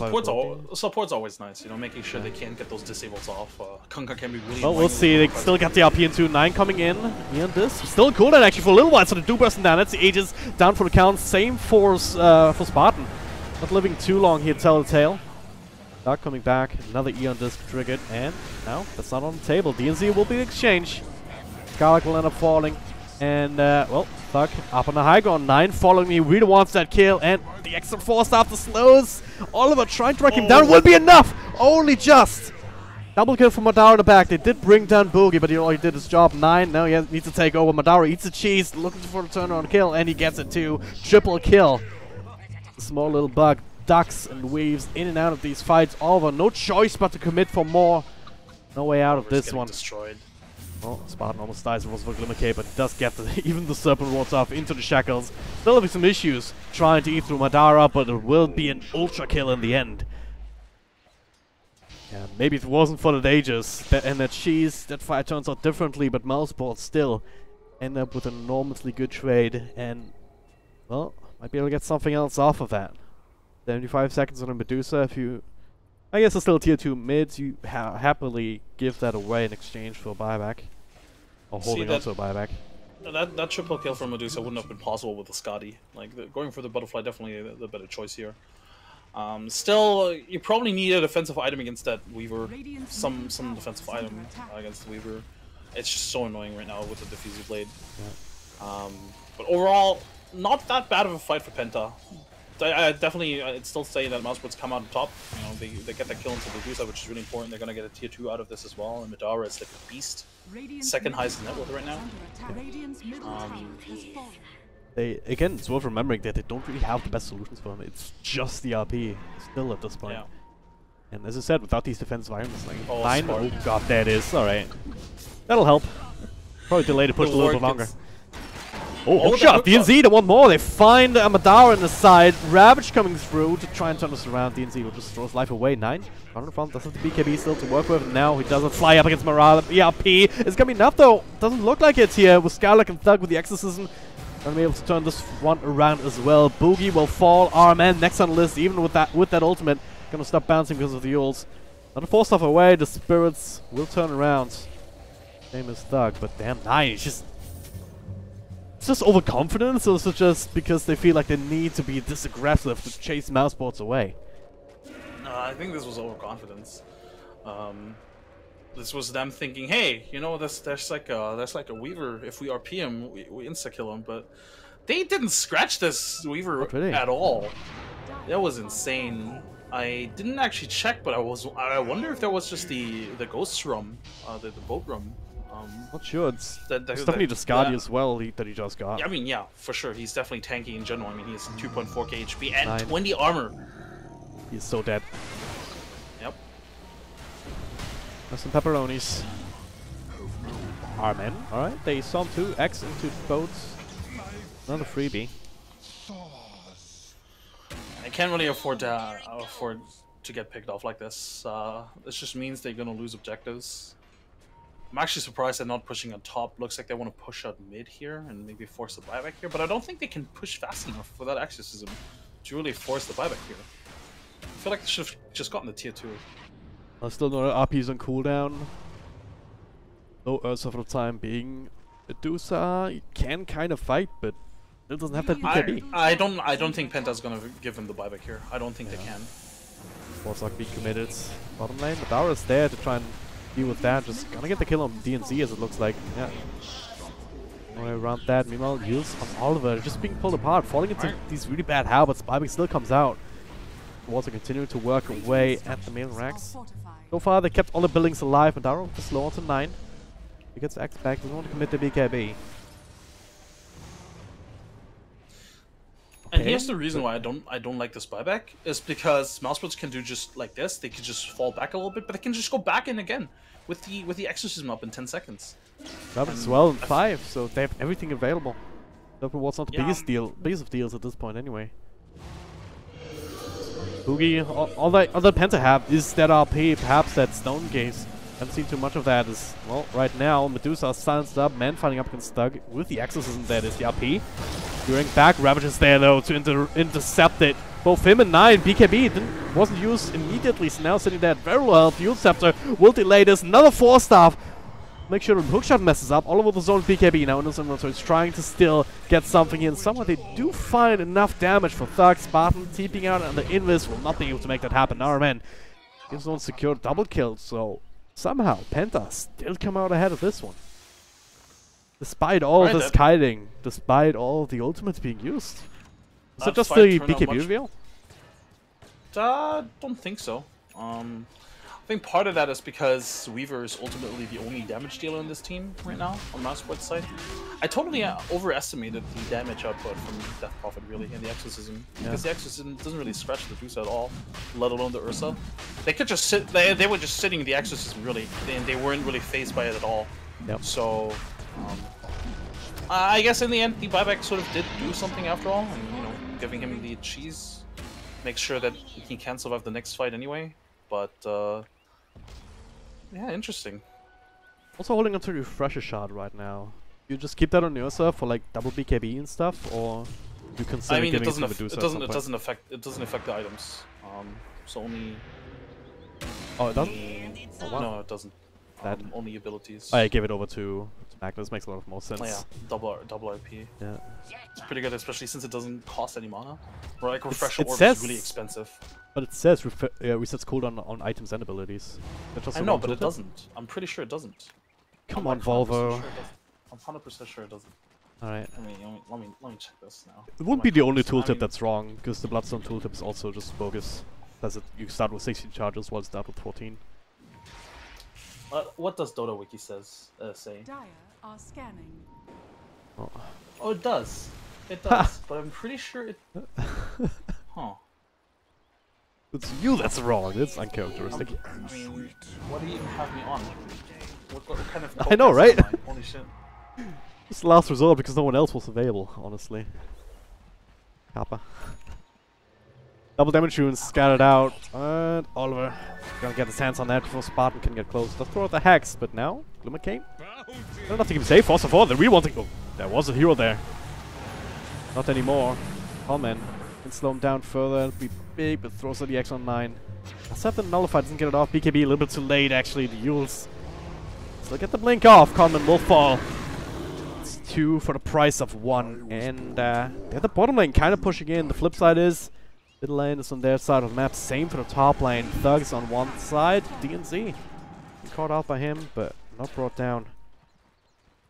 support's always nice, you know, making sure they can't get those disables off. Kunka can be really. Well, we'll see. They still got the RP into 9 coming in. Beyond this, still cooldown actually for a little while, so they do burst down. That's the Aegis down for the count. Same for Spartan. Not living too long here, Telltale. Dark coming back, another Eon Disc triggered, and now that's not on the table. DNZ will be the exchange. Skylark will end up falling, and well, Thug up on the high ground. 9 following me, really wants that kill, and the extra force after slows. Oliver trying to track him down will be enough, only just. Double kill from Madara in the back. They did bring down Boogie, but he already did his job. 9 now he needs to take over. Madara eats the cheese, looking for the turnaround kill, and he gets it too. Triple kill. A small little bug ducks and weaves in and out of these fights. Oliver, no choice but to commit for more. No way out of this one. Destroyed. Oh, Spartan almost dies. It was for Glimmer Cape, but does get even the Serpent Wards off into the shackles. Still having some issues trying to eat through Madara, but it will be an ultra kill in the end. Yeah, maybe if it wasn't for the Aegis and that cheese, that fight turns out differently, but Mousebots still end up with an enormously good trade, and well, might be able to get something else off of that. 75 seconds on a Medusa. If you, I guess it's still tier 2 mids, you happily give that away in exchange for a buyback. Or holding on to a buyback. That triple kill from Medusa wouldn't have been possible with the Scotty. Like, going for the Butterfly, definitely the better choice here. Still, you probably need a defensive item against that Weaver. Some defensive item against the Weaver. It's just so annoying right now with the Diffusing Blade. Yeah. But overall, not that bad of a fight for Penta. I'd still say that Mousebots come out on top. You know, they get that kill into the Medusa, which is really important. They're gonna get a tier 2 out of this as well. And Madara is like a beast. Second highest net worth right now. Again, it's worth remembering that they don't really have the best solutions for him. It's just the RP still at this point. Yeah. And as I said, without these defensive items, like 9. Oh god, there it is. All right, that'll help. Probably delay the push a little bit longer. Oh, hook shot! DNZ, they want more. They find Madara in the side. Ravage coming through to try and turn this around. DNZ will just throw his life away. 9 on the front. Doesn't have the BKB still to work with. Now he doesn't fly up against Marala. ERP is gonna be enough though. Doesn't look like it's here. With Skylark and Thug with the Exorcism, gonna be able to turn this one around as well. Boogie will fall. RMN next on the list, even with that ultimate. Gonna stop bouncing because of the ults. Not a force stuff away. The spirits will turn around. Same as Thug, but damn, 9 is just... It's just overconfidence, or is it just because they feel like they need to be this aggressive to chase mouseboards away? I think this was overconfidence. This was them thinking, hey, you know, there's like a Weaver. If we RP him, we insta kill him. But they didn't scratch this Weaver at all. That was insane. I didn't actually check, but I wonder if there was just the ghost rum, the boat rum. Not sure. It's definitely the Scotty as well that he just got. Yeah, I mean, yeah, for sure. He's definitely tanky in general. I mean, he has 2.4k HP and 9. 20 armor. He's so dead. Yep. There's some pepperonis. Armen. Alright, they saw 2 X into boats. Another freebie. I can't really afford to get picked off like this. This just means they're gonna lose objectives. I'm actually surprised they're not pushing on top. Looks like they want to push out mid here and maybe force the buyback here, but I don't think they can push fast enough for that exorcism to really force the buyback here. I feel like they should have just gotten the tier 2. Still no RPs on cooldown. No Ursa for the time being. Medusa, he can kind of fight, but it doesn't have that BKB. I don't think Penta's gonna give him the buyback here. I don't think they can. Warlock be committed. Bottom lane, Madara is there to try and deal with that. Just gonna get the kill on DNC as it looks like. Yeah. Around that, meanwhile, Yules on Oliver just being pulled apart, falling into these really bad habits. Buyback still comes out. Also continuing to work away at the main racks. So far, they kept all the buildings alive. Madara with slow on to 9. He gets X back, doesn't want to commit the BKB. And here's the reason why I don't like this buyback is because mouseboards can do just like this. They could just fall back a little bit, but they can just go back in again with the exorcism up in 10 seconds. Rabbit as well in 5, so they have everything available. That was not the biggest of deals at this point anyway. Boogie, all that Penta have is that RP, perhaps that Stone Gaze. Haven't seen too much of that. Is well, right now Medusa silenced up, man fighting up against Thug with the exorcism that is the RP. During back, Rabbit is there though to intercept it. Both him and 9, BKB wasn't used immediately, so now sitting there at very well. Fuel Scepter will delay this. Another 4-staff. Make sure the hookshot messes up all over the zone. BKB now in this inventory is trying to still get something in. Somewhere they do find enough damage for Thug. Spartan TPing out and the Invis will not be able to make that happen. Now, man, gives one secure double kill, so somehow Penta still come out ahead of this one. Despite all this kiting, despite all the ultimates being used. Is it just the BKB reveal? Don't think so. I think part of that is because Weaver is ultimately the only damage dealer in this team right now on Mousesport's side. I totally overestimated the damage output from Death Prophet really in the Exorcism. Because the Exorcism doesn't really scratch the Medusa at all, let alone the Ursa. They could just sit, they were just sitting in the Exorcism really, and they weren't really phased by it at all. Yep. So, I guess in the end the buyback sort of did do something after all, and you know, giving him the cheese makes sure that he can survive the next fight anyway. But, yeah, interesting. Also holding on to the Refresher Shard right now. You just keep that on Ursa for like double BKB and stuff, or you consider giving it to Medusa? It doesn't affect the items. So only. Oh, it doesn't. Oh, wow. No, it doesn't. Only abilities. I gave it over to Magnus. Makes a lot of more sense. Oh, yeah, double RP. Yeah, it's pretty good, especially since it doesn't cost any mana. Or like Refresher Orb is really expensive. But it says resets cooldown on items and abilities. I know, but it doesn't. I'm pretty sure it doesn't. Come on, Volvo. I'm 100% sure it doesn't. Alright. Let me check this now. It wouldn't be the only tooltip that's wrong, because the Bloodstone tooltip is also just bogus. Does it? You start with 16 charges while you start with 14. What does Dota Wiki say? Dire are scanning. Oh, it does. It does, but I'm pretty sure it. Huh. It's you that's wrong. It's uncharacteristic. I mean, what do you even have me on? What kind of? I know, right? Holy shit. It's the last resort because no one else was available, honestly. Kappa. Double damage runes scattered out, and Oliver gonna get his hands on that before Spartan can get close. Let's throw out the Hex, but now Glimmer Cane. Don't have to keep him safe. Force of 4, they really want to. Oh, there was a hero there. Not anymore. Oh man, can slow him down further. It'll be big, but throws out the X on 9. Let's have the Nullify, doesn't get it off. BKB a little bit too late actually. The Yules Still get the blink off. Conman will fall. It's 2 for the price of 1. And they're the bottom lane kind of pushing in. The flip side is middle lane is on their side of the map. Same for the top lane. Thugs on one side. DNZ. Caught out by him, but not brought down.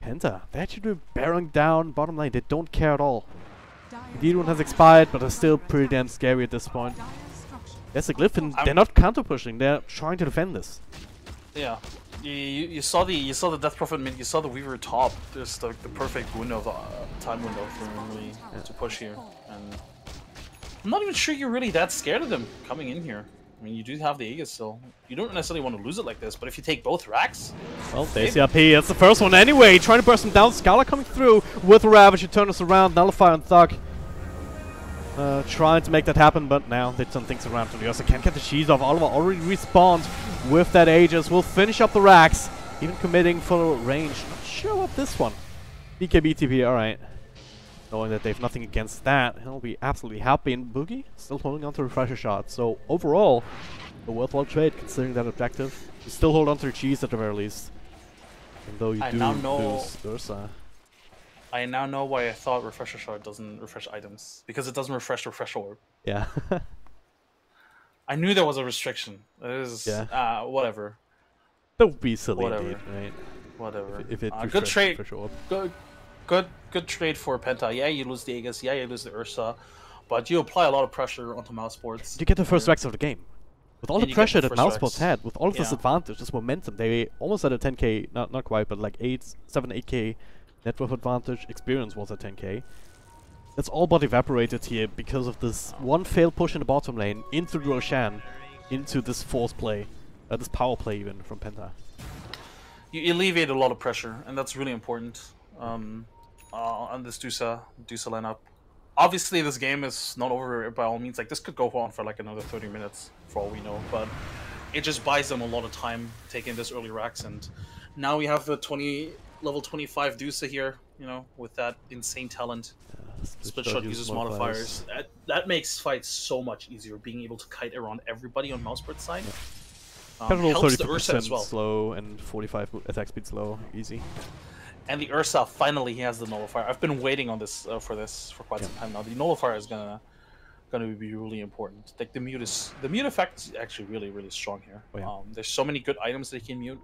Penta, they actually do bearing down bottom lane. They don't care at all. Indeed, one has expired, but they're still pretty damn scary at this point. There's a glyph, and they're not counter pushing. They're trying to defend this. Yeah, you saw the Death Prophet mid. You saw the Weaver top. There's the perfect window, time window for really to push here. And I'm not even sure you're really that scared of them coming in here. I mean, you do have the Aegis still. You don't necessarily want to lose it like this, but if you take both racks... Well, there's the RP. That's the first one anyway. Trying to burst him down. Scala coming through with Ravage. You turn us around. Nullify on Thug. Trying to make that happen, but now they turn things around to the Ursa. Can't get the Sheath off. Oliver already respawned with that Aegis. Will finish up the racks. Even committing full range. Not sure what this one. BKB TP, alright. Knowing that they have nothing against that, he'll be absolutely happy. And Boogie still holding on to Refresher Shot. So overall, a worthwhile trade considering that objective. You still hold on to your cheese at the very least. Even though you lose Ursa. I now know why I thought Refresher Shard doesn't refresh items. Because it doesn't refresh Orb. Yeah. I knew there was a restriction. It is, whatever. Don't be silly indeed, right? Whatever. If it good trade. Refresher Orb. Good trade for Penta. Yeah, you lose the Aegis. Yeah, you lose the Ursa. But you apply a lot of pressure onto Mousesports. You get the first Rex of the game. With all the pressure that Mousesports had, with all of this advantage, this momentum, they almost had a 10k, not quite, but like 8k net worth advantage. Experience was at 10k. That's all but evaporated here because of this one failed push in the bottom lane into Roshan, into this force play, this power play even from Penta. You alleviate a lot of pressure, and that's really important. On this Dusa lineup. Obviously, this game is not over by all means. Like, this could go on for like another 30 minutes, for all we know. But it just buys them a lot of time taking this early racks. And now we have the level 25 Dusa here, you know, with that insane talent. Split shot uses modifiers. That makes fights so much easier. Being able to kite around everybody on Mousesport's side. Helps the Ursa as well. Slow and 45 attack speed slow, easy. And the Ursa finally he has the nullifier. I've been waiting on this for quite some time now. The nullifier is gonna be really important. Like the mute effect is actually really strong here. Oh, yeah. There's so many good items that you can mute.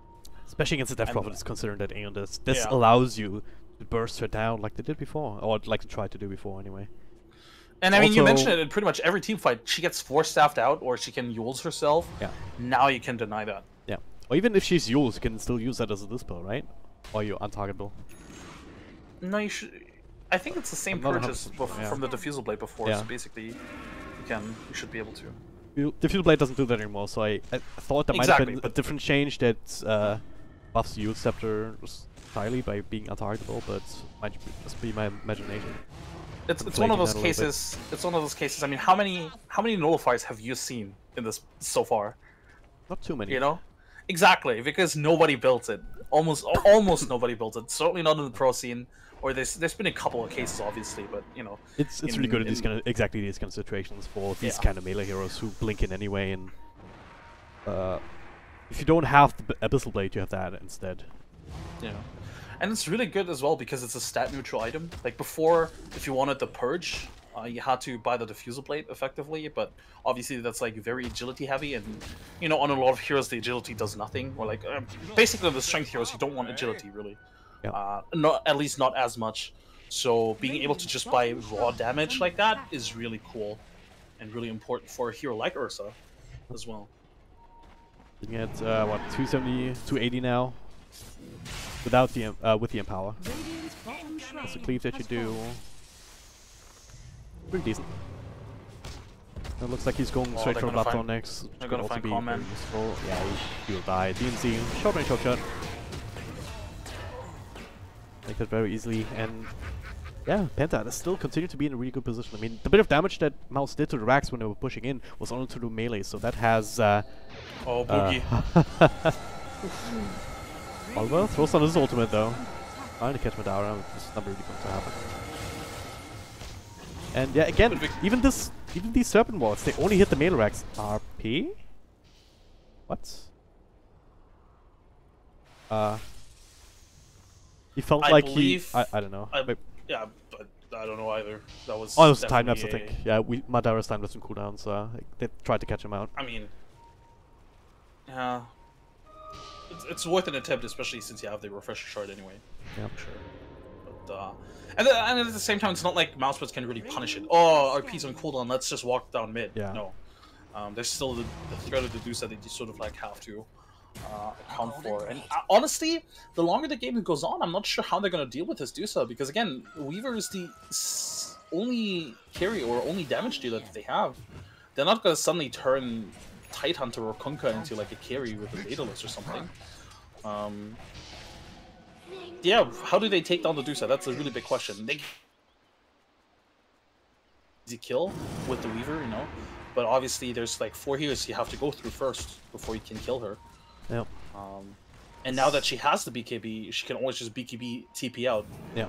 Especially against the Death Prophet, considering that Aeon does. This allows you to burst her down like they did before, or like to try to do before anyway. And I mean, you mentioned it in pretty much every team fight. She gets force-staffed out, or she can Yules herself. Yeah. Now you can deny that. Yeah. Or even if she's Yules, you can still use that as a dispel, right? Or you're untargetable. No, you should. I think it's the same purchase from the Diffusal Blade before. Yeah. So basically, you should be able to. Diffusal Blade doesn't do that anymore. So I thought there might have been a different change that buffs Yules Scepter highly by being untargetable, but might just be my imagination. It's one of those cases. It's one of those cases. I mean, how many nullifiers have you seen in this so far? Not too many. You know, exactly, because nobody built it. Almost nobody built it. Certainly not in the pro scene. Or there's been a couple of cases, obviously, but you know, it's really good in these kind of situations for these kind of melee heroes who blink in anyway. And if you don't have the Abyssal Blade, you have that instead. Yeah. And it's really good as well because it's a stat neutral item. Like before, if you wanted the Purge, you had to buy the Diffusal Blade effectively, but obviously that's like very agility heavy, and you know, on a lot of heroes the agility does nothing, or like basically the strength heroes you don't want agility really. Not at least not as much. So being able to just buy raw damage like that is really cool and really important for a hero like Ursa as well. Looking at what, 270, 280 now. Without the with the Empower. That's the cleave that you do. Pretty decent. It looks like he's going straight for Bloodthorn next. They're gonna find comment. Yeah, he'll die. DNC, short range shot. Make that very easily, and yeah, Penta is still continue to be in a really good position. I mean, the bit of damage that Mouse did to the racks when they were pushing in was only to do melee, so that has oh, Boogie. Oliver throws on his ultimate though. Trying to catch Madara, which is not really going to happen. And yeah, again, even these Serpent Wards, they only hit the melee racks. RP? What? He felt I like believe, I don't know. yeah, but I don't know either. That was. Oh, it was time lapse, I definitely think. Yeah, Madara's time lapse and cooldown, so they tried to catch him out. I mean, yeah, it's worth an attempt, especially since you have the refresher shard anyway. Yeah. Sure. But and at the same time, it's not like mousebots can really punish it. Oh, RP's on cooldown. Let's just walk down mid. Yeah. No. There's still the threat of the Dusa that you sort of like have to account for. And honestly, the longer the game goes on, I'm not sure how they're going to deal with this Dusa, because again, Weaver is the only carry or only damage dealer that they have. They're not going to suddenly turn Tidehunter or Kunkka into like a carry with a Daedalus or something. Yeah, how do they take down the Dusa? That's a really big question. They easy kill with the Weaver, you know, but obviously there's like 4 healers you have to go through first before you can kill her. Yep. And now that she has the BKB, she can always just BKB TP out. Yeah.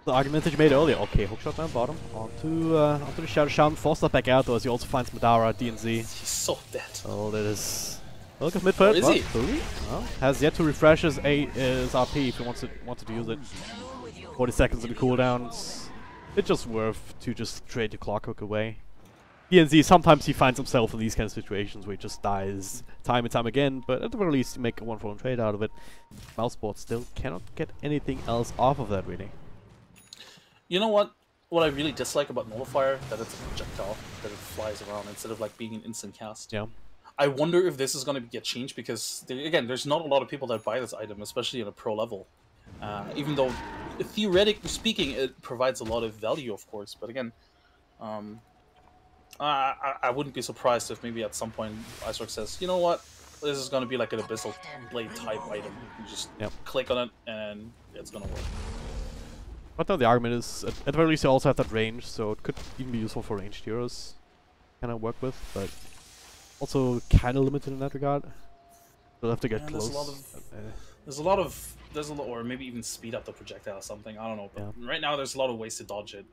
The argument that you made earlier. Okay, hookshot down bottom. Onto the Shadow Shaman. Forced that back out though, as he also finds Madara, DNZ. He's so dead. Oh, that is... Look at midfield. Where is he? Fully? Well, has yet to refresh his RP if he wanted to use it. 40 seconds in the cooldowns. It's just worth to just trade the clock hook away. DNZ, sometimes he finds himself in these kind of situations where he just dies time and time again, but at the very least, make a 1-for-1 trade out of it. Mouseboard still cannot get anything else off of that, really. You know what? What I really dislike about Nullifier, that it's a projectile, that it flies around instead of like being an instant cast. Yeah. I wonder if this is going to get changed, because again, there's not a lot of people that buy this item, especially on a pro level. Even though, theoretically speaking, it provides a lot of value, of course. But again, I wouldn't be surprised if maybe at some point Icework says, you know what, this is going to be like an Abyssal Blade type item. You just click on it and it's going to work. But now the argument is, at the very least, you also have that range, so it could even be useful for ranged heroes. Kind of work with, but also kind of limited in that regard. You'll have to get close. There's a lot of, or maybe even speed up the projectile or something. I don't know. But right now, there's a lot of ways to dodge it.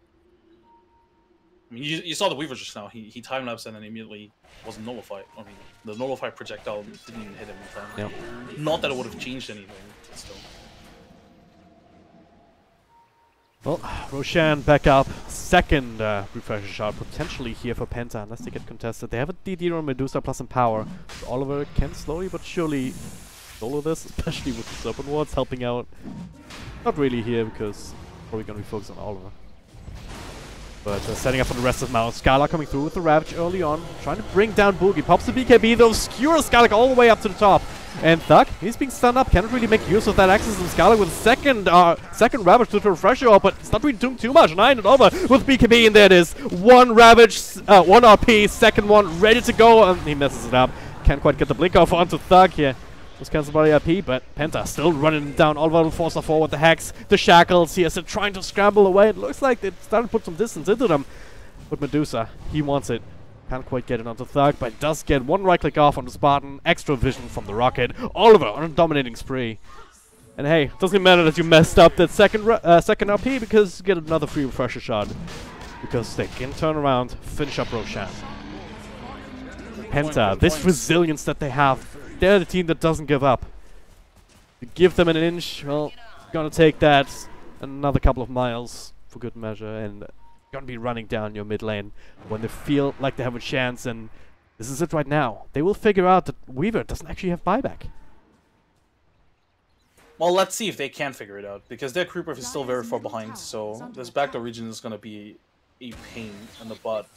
I mean, you saw the Weaver just now. He time lapsed and then immediately wasn't nullified. I mean, the nullified projectile didn't even hit him in time. Yeah. Not that it would have changed anything. Still. Well, Roshan back up. Second refresher shot potentially here for Penta, unless they get contested. They have a DD on Medusa plus some power. So Oliver can slowly but surely solo this, especially with the Serpent Wards helping out. Not really here, because probably going to be focused on Oliver. But setting up for the rest of Mount. Skylark coming through with the Ravage early on, trying to bring down Boogie. Pops the BKB, though, skewers Skylark all the way up to the top. And Thug, he's being stunned up, cannot really make use of that access, and Skylark with second Ravage to the refresher, but it's not really doing too much. 9 and over with BKB, and there it is. 1 Ravage, 1 RP, second one ready to go, and he messes it up. Can't quite get the blink off onto Thug here. Was cancelled by the RP, but Penta still running down. Oliver will force her forward, the Hex, the Shackles. He is trying to scramble away. It looks like it's starting to put some distance into them. But Medusa, he wants it. Can't quite get it onto Thug, but does get 1 right click off on the Spartan. Extra vision from the Rocket. Oliver on a dominating spree. And hey, it doesn't matter that you messed up that second RP, because you get another free refresher shot. Because they can turn around, finish up Roshan. Penta, this resilience that they have. They're the team that doesn't give up. You give them an inch, well, gonna take that another couple of miles for good measure, and gonna be running down your mid lane when they feel like they have a chance, and this is it right now. They will figure out that Weaver doesn't actually have buyback. Well, let's see if they can figure it out, because their creeper is still very far behind, so this backdoor region is gonna be a pain in the butt.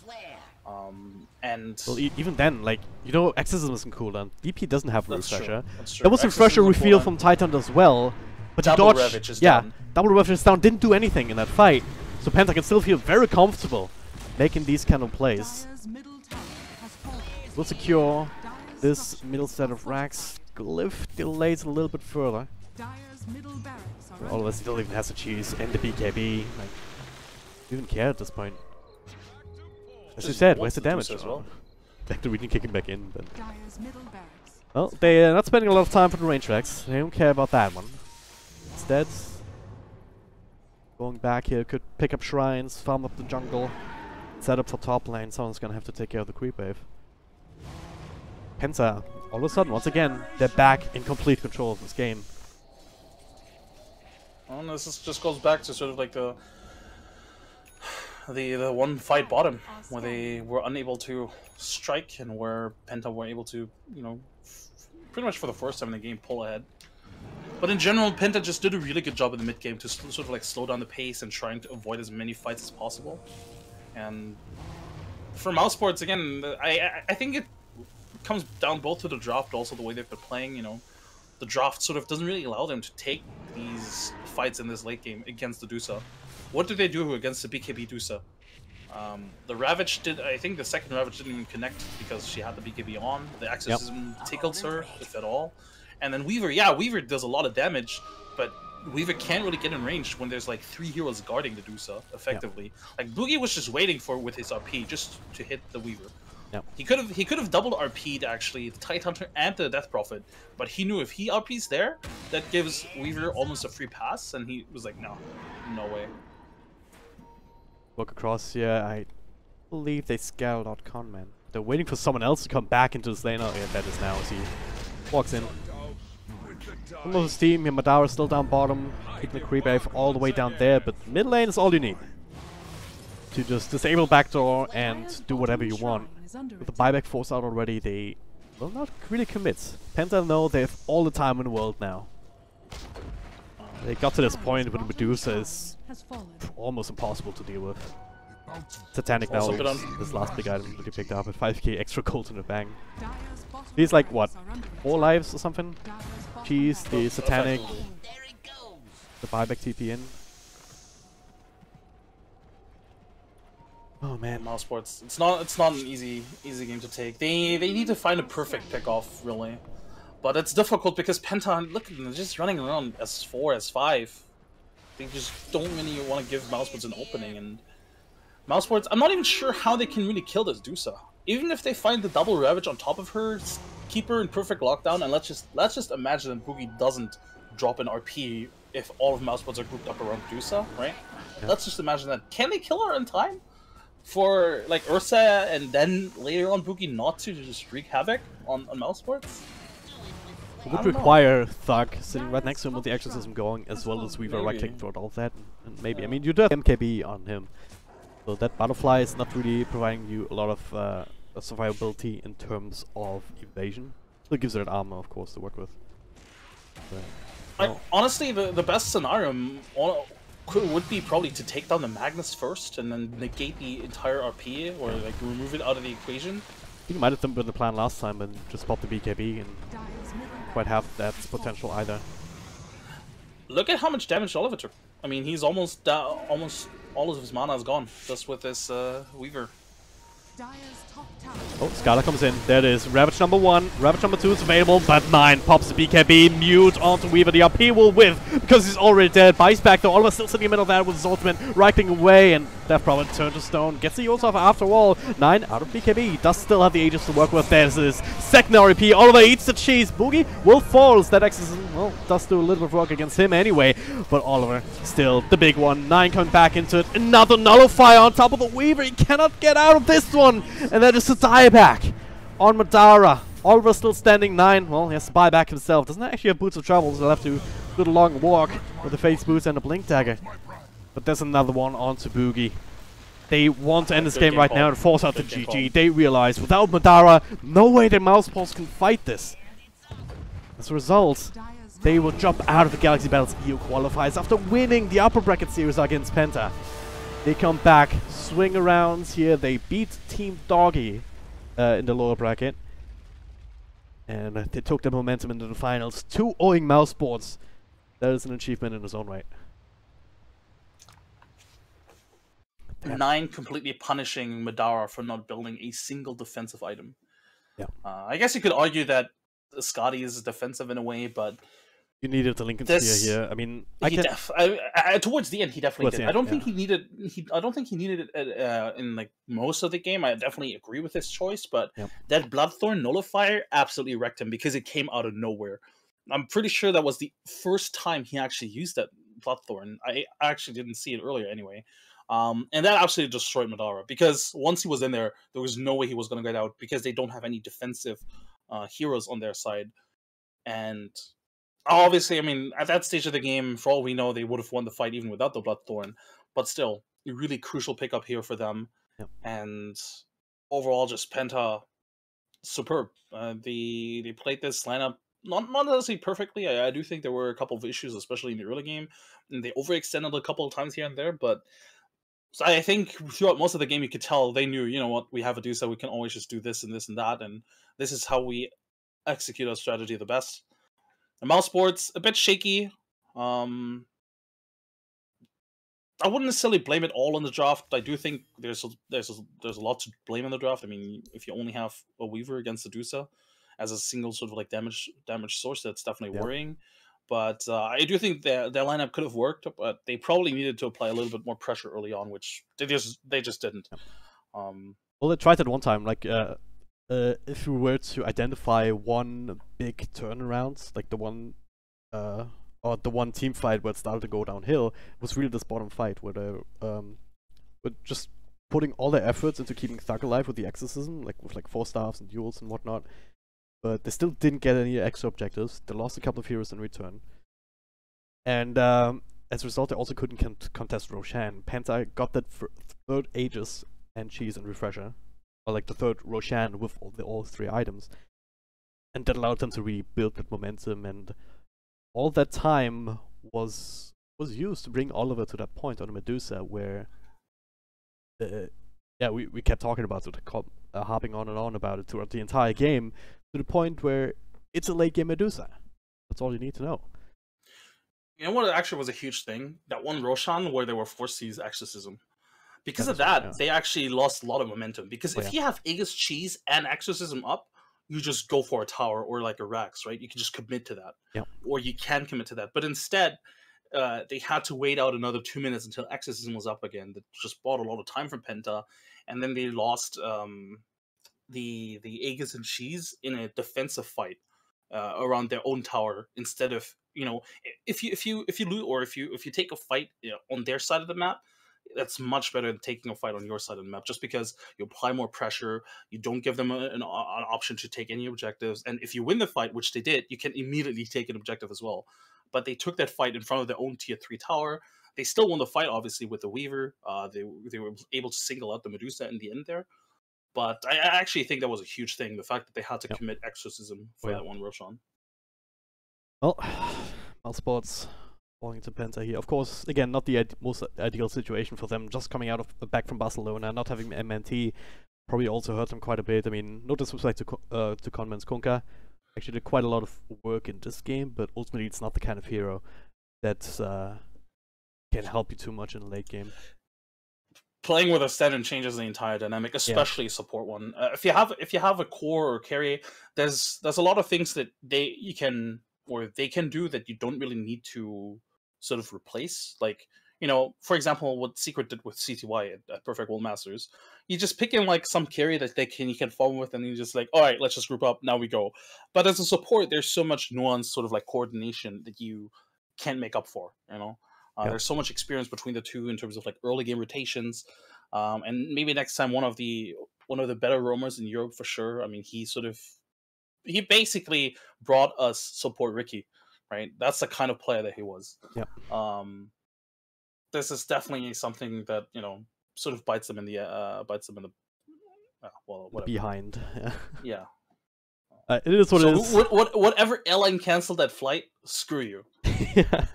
And well, even then, like, you know, Exorcism isn't cooldown. DP doesn't have a refresher. That's true. There was a refresher reveal from Titan as well, but double dodge, Ravage is down. Double Ravage is down, didn't do anything in that fight. So Penta can still feel very comfortable making these kind of plays. We'll secure this middle set of racks. Glyph delays a little bit further. All of us still even has to choose and the BKB. Like, you even care at this point. As you said, where's the damage? As well. Back to region kicking back in, but well, they're not spending a lot of time for the range tracks. They don't care about that one. Instead, going back here could pick up shrines, farm up the jungle, set up for top lane. Someone's gonna have to take care of the creep wave. Penta, all of a sudden, once again, they're back in complete control of this game. Well, just goes back to sort of like the one fight bottom where they were unable to strike and where Penta were able to, you know, pretty much for the first time in the game pull ahead. But in general, Penta just did a really good job in the mid game to sort of like slow down the pace and trying to avoid as many fights as possible. And for mouse sports, again, I think it comes down both to the draft, but also the way they've been playing. You know, the draft sort of doesn't really allow them to take these fights in this late game against the Dusa. What did they do against the BKB Dusa? The Ravage did. I think the second Ravage didn't even connect because she had the BKB on. The Exorcism tickled her, if at all. And then Weaver, yeah, Weaver does a lot of damage, but Weaver can't really get in range when there's like 3 heroes guarding the Dusa effectively. Like Boogie was just waiting for with his RP just to hit the Weaver. Yep. He could have doubled RP'd actually the Tidehunter and the Death Prophet, but he knew if he RP's there, that gives Weaver almost a free pass, and he was like, no way. Walk across here. I believe they scaled out Conman. They're waiting for someone else to come back into this lane. Oh, yeah, that is now as he walks in. Some of his team, here Madara still down bottom, keeping the creep wave all the way down there, but mid lane is all you need to just disable backdoor and do whatever you want. With the buyback force out already, they will not really commit. Penta know they have all the time in the world now. They got to this point when Medusa is almost impossible to deal with. Satanic now is this last big item that he picked up at 5k extra gold in the bank. He's like, what, 4 lives or something? Cheese, the Satanic, the buyback TP in. Oh man, mouse sports. It's not an easy game to take. They need to find a perfect pick off really, but it's difficult because Penta, look at them, they're just running around as 4 as 5. They just don't really want to give mouse sports an opening, and mouse sports, I'm not even sure how they can really kill this Dusa. Even if they find the double Ravage on top of her, keep her in perfect lockdown, and let's just imagine that Boogie doesn't drop an RP if all of mouse sports are grouped up around Dusa, right? Yeah. Let's just imagine that. Can they kill her in time? For like Ursa and then later on Boogie not to just wreak havoc on mouse sports? It would require Thug sitting right next to him with the exorcism going, as well as Weaver right clicking throughout all of that. And maybe, I mean, you do have MKB on him. So that butterfly is not really providing you a lot of survivability in terms of evasion. It gives her that armor, of course, to work with. But, honestly, the best scenario would be probably to take down the Magnus first and then negate the entire RP or like remove it out of the equation. I think you might have been the plan last time and just pop the BKB and quite have that potential either. Look at how much damage Oliver took. I mean, he's almost all of his mana is gone just with this Weaver. Oh, Scala comes in. There it is. Ravage number 1. Ravage number 2 is available, but 9 pops the BKB. Mute onto Weaver. The RP will whiff because he's already dead. Buys back though. Oliver still sitting in the middle of that with his ultimate, right-clicking away, and Death Prophet turned to stone. Gets the ult off after all. 9 out of BKB. Does still have the Aegis to work with. There's his second RP. Oliver eats the cheese. Boogie will fall. That exorcism, well, does do a little bit of work against him anyway. But Oliver, still the big one. 9 coming back into it. Another nullifier on top of the Weaver. He cannot get out of this one. And that is a dieback on Madara. Oliver still standing 9. Well, he has to buy back himself. Doesn't actually have Boots of Trouble, so he'll have to do the long walk with the face boots and a blink dagger. But there's another one onto Boogie. They want to end this game right now and force out the GG. They realize without Madara, no way the mouse balls can fight this. As a result, they will jump out of the Galaxy Battles EU qualifiers after winning the upper bracket series against Penta. They come back, swing around here. They beat Team Doggy in the lower bracket. And they took the momentum into the finals. 2-0 mouse boards. That is an achievement in its own right. 9 completely punishing Madara for not building a single defensive item. Yeah. I guess you could argue that Scotty is defensive in a way, but you needed the Lincoln Spear here. I mean, towards the end he definitely did. I don't think he needed. I don't think he needed it in like most of the game. I definitely agree with his choice, but that Bloodthorn Nullifier absolutely wrecked him because it came out of nowhere. I'm pretty sure that was the first time he actually used that Bloodthorn. I actually didn't see it earlier anyway. And that absolutely destroyed Madara because once he was in there, there was no way he was going to get out because they don't have any defensive heroes on their side, and Obviously, I mean, at that stage of the game, for all we know, they would have won the fight even without the Bloodthorn. But still, a really crucial pickup here for them. Yep. And overall, just Penta, superb. They played this lineup not necessarily perfectly. I do think there were a couple of issues, especially in the early game, and they overextended a couple of times here and there. But so I think throughout most of the game, you could tell they knew, you know what, we have a Dusa, we can always just do this and this and that, and this is how we execute our strategy the best. The mouse sports a bit shaky. I wouldn't necessarily blame it all on the draft. I do think there's a lot to blame on the draft. I mean, if you only have a Weaver against the Dusa as a single sort of like damage source, that's definitely worrying. But I do think their lineup could have worked, but they probably needed to apply a little bit more pressure early on, which they just didn't. Well, they tried it one time. Like, if you were to identify one big turnaround, like the one, or the one team fight where it started to go downhill, was really this bottom fight where they were just putting all their efforts into keeping Thug alive with the exorcism, like with like 4 staffs and duels and whatnot. But they still didn't get any extra objectives. They lost a couple of heroes in return. And as a result, they also couldn't contest Roshan. Penta got that third Aegis and Cheese and Refresher. Or like the third Roshan with all 3 items. And that allowed them to really build that momentum, and all that time was used to bring Oliver to that point on Medusa where we kept talking about it, harping on and on about it throughout the entire game, to the point where it's a late game Medusa. That's all you need to know. You know what actually was a huge thing? That one Roshan where they were forced to use Exorcism. Because Yeah, of that, yeah. they actually lost a lot of momentum. Because if you have Aegis, Cheese, and Exorcism up, you just go for a tower or like a Rax, right? You can just commit to that. Yep. Or you can commit to that. But instead, they had to wait out another 2 minutes until Exorcism was up again. That just bought a lot of time from Penta. And then they lost the Aegis and Cheese in a defensive fight around their own tower, instead of, you know, if you lose, or if you take a fight, you know, on their side of the map, that's much better than taking a fight on your side of the map, just because you apply more pressure, you don't give them an option to take any objectives, and if you win the fight, which they did, you can immediately take an objective as well. But they took that fight in front of their own tier 3 tower. They still won the fight, obviously, with the Weaver. They were able to single out the Medusa in the end there. But I actually think that was a huge thing, the fact that they had to commit Exorcism for that one Roshan. Well, Sports falling to Penta here. Of course, again, not the most ideal situation for them. Just coming back from Barcelona, not having MNT probably also hurt them quite a bit. I mean, no disrespect to Conman's Kunkka. Actually did quite a lot of work in this game, but ultimately it's not the kind of hero that can help you too much in the late game. Playing with a stand-in changes the entire dynamic, especially a support one. If you have a core or carry, there's a lot of things that they can do that you don't really need to sort of replace. Like, you know, for example, what Secret did with CTY at Perfect World Masters, you just pick in like some carry that you can farm with, and you just like, all right, let's just group up, now we go. But as a support, there's so much nuance, sort of like coordination, that you can't make up for, you know. There's so much experience between the two in terms of like early game rotations, and maybe next time one of the better roamers in Europe for sure. I mean, he basically brought us support Ricky, right? That's the kind of player that he was. Yeah. This is definitely something that, you know, sort of bites them in the well, whatever. Behind. Yeah. It is what it is. Whatever airline canceled that flight, screw you. Yeah.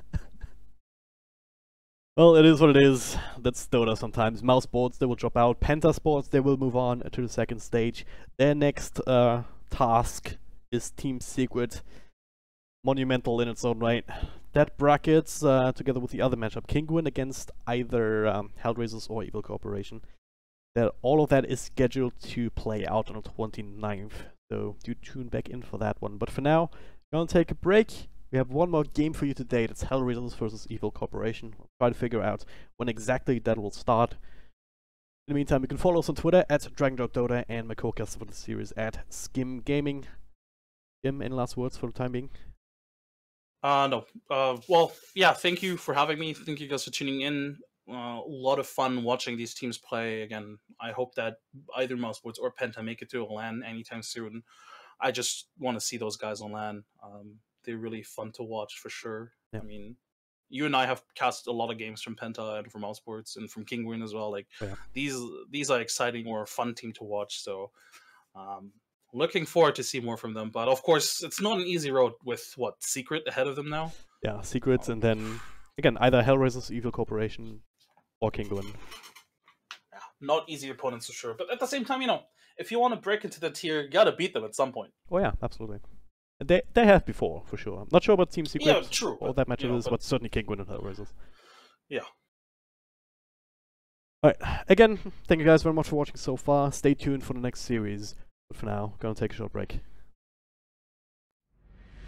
Well, it is what it is. That's Dota sometimes. Mouse sports, they will drop out. Penta sports, they will move on to the second stage. Their next task is Team Secret. Monumental in its own right. That brackets, together with the other matchup, Kinguin against either Hellraisers or Evil Corporation. All of that is scheduled to play out on the 29th. So do tune back in for that one. But for now, we're gonna take a break. We have one more game for you today. That's Hellraisers versus Evil Corporation. We'll try to figure out when exactly that will start. In the meantime, you can follow us on Twitter at Dragon.Dota and my co-caster for the series at Skim Gaming. Jim, any last words for the time being? No. Well, yeah, thank you for having me. Thank you guys for tuning in. A lot of fun watching these teams play. Again, I hope that either Mousesports or Penta make it to a LAN anytime soon. I just want to see those guys on LAN. they're really fun to watch for sure. Yeah. I mean, you and I have cast a lot of games from Penta and from Sports and from King Green as well. Like Yeah. these are exciting or a fun team to watch. So looking forward to see more from them. But of course, it's not an easy road with Secret ahead of them now. Yeah, Secrets, and then again either Hellraisers, Evil Corporation, or Kinguin. Yeah, not easy opponents for sure. But at the same time, if you want to break into the tier, you gotta beat them at some point. Oh yeah, absolutely. They have before, for sure. I'm not sure about Team Secret. Yeah, true. All that matchup is, but certainly Kinguin and Hellraisers. Yeah. Alright, again, thank you guys very much for watching so far. Stay tuned for the next series. But for now, gonna take a short break.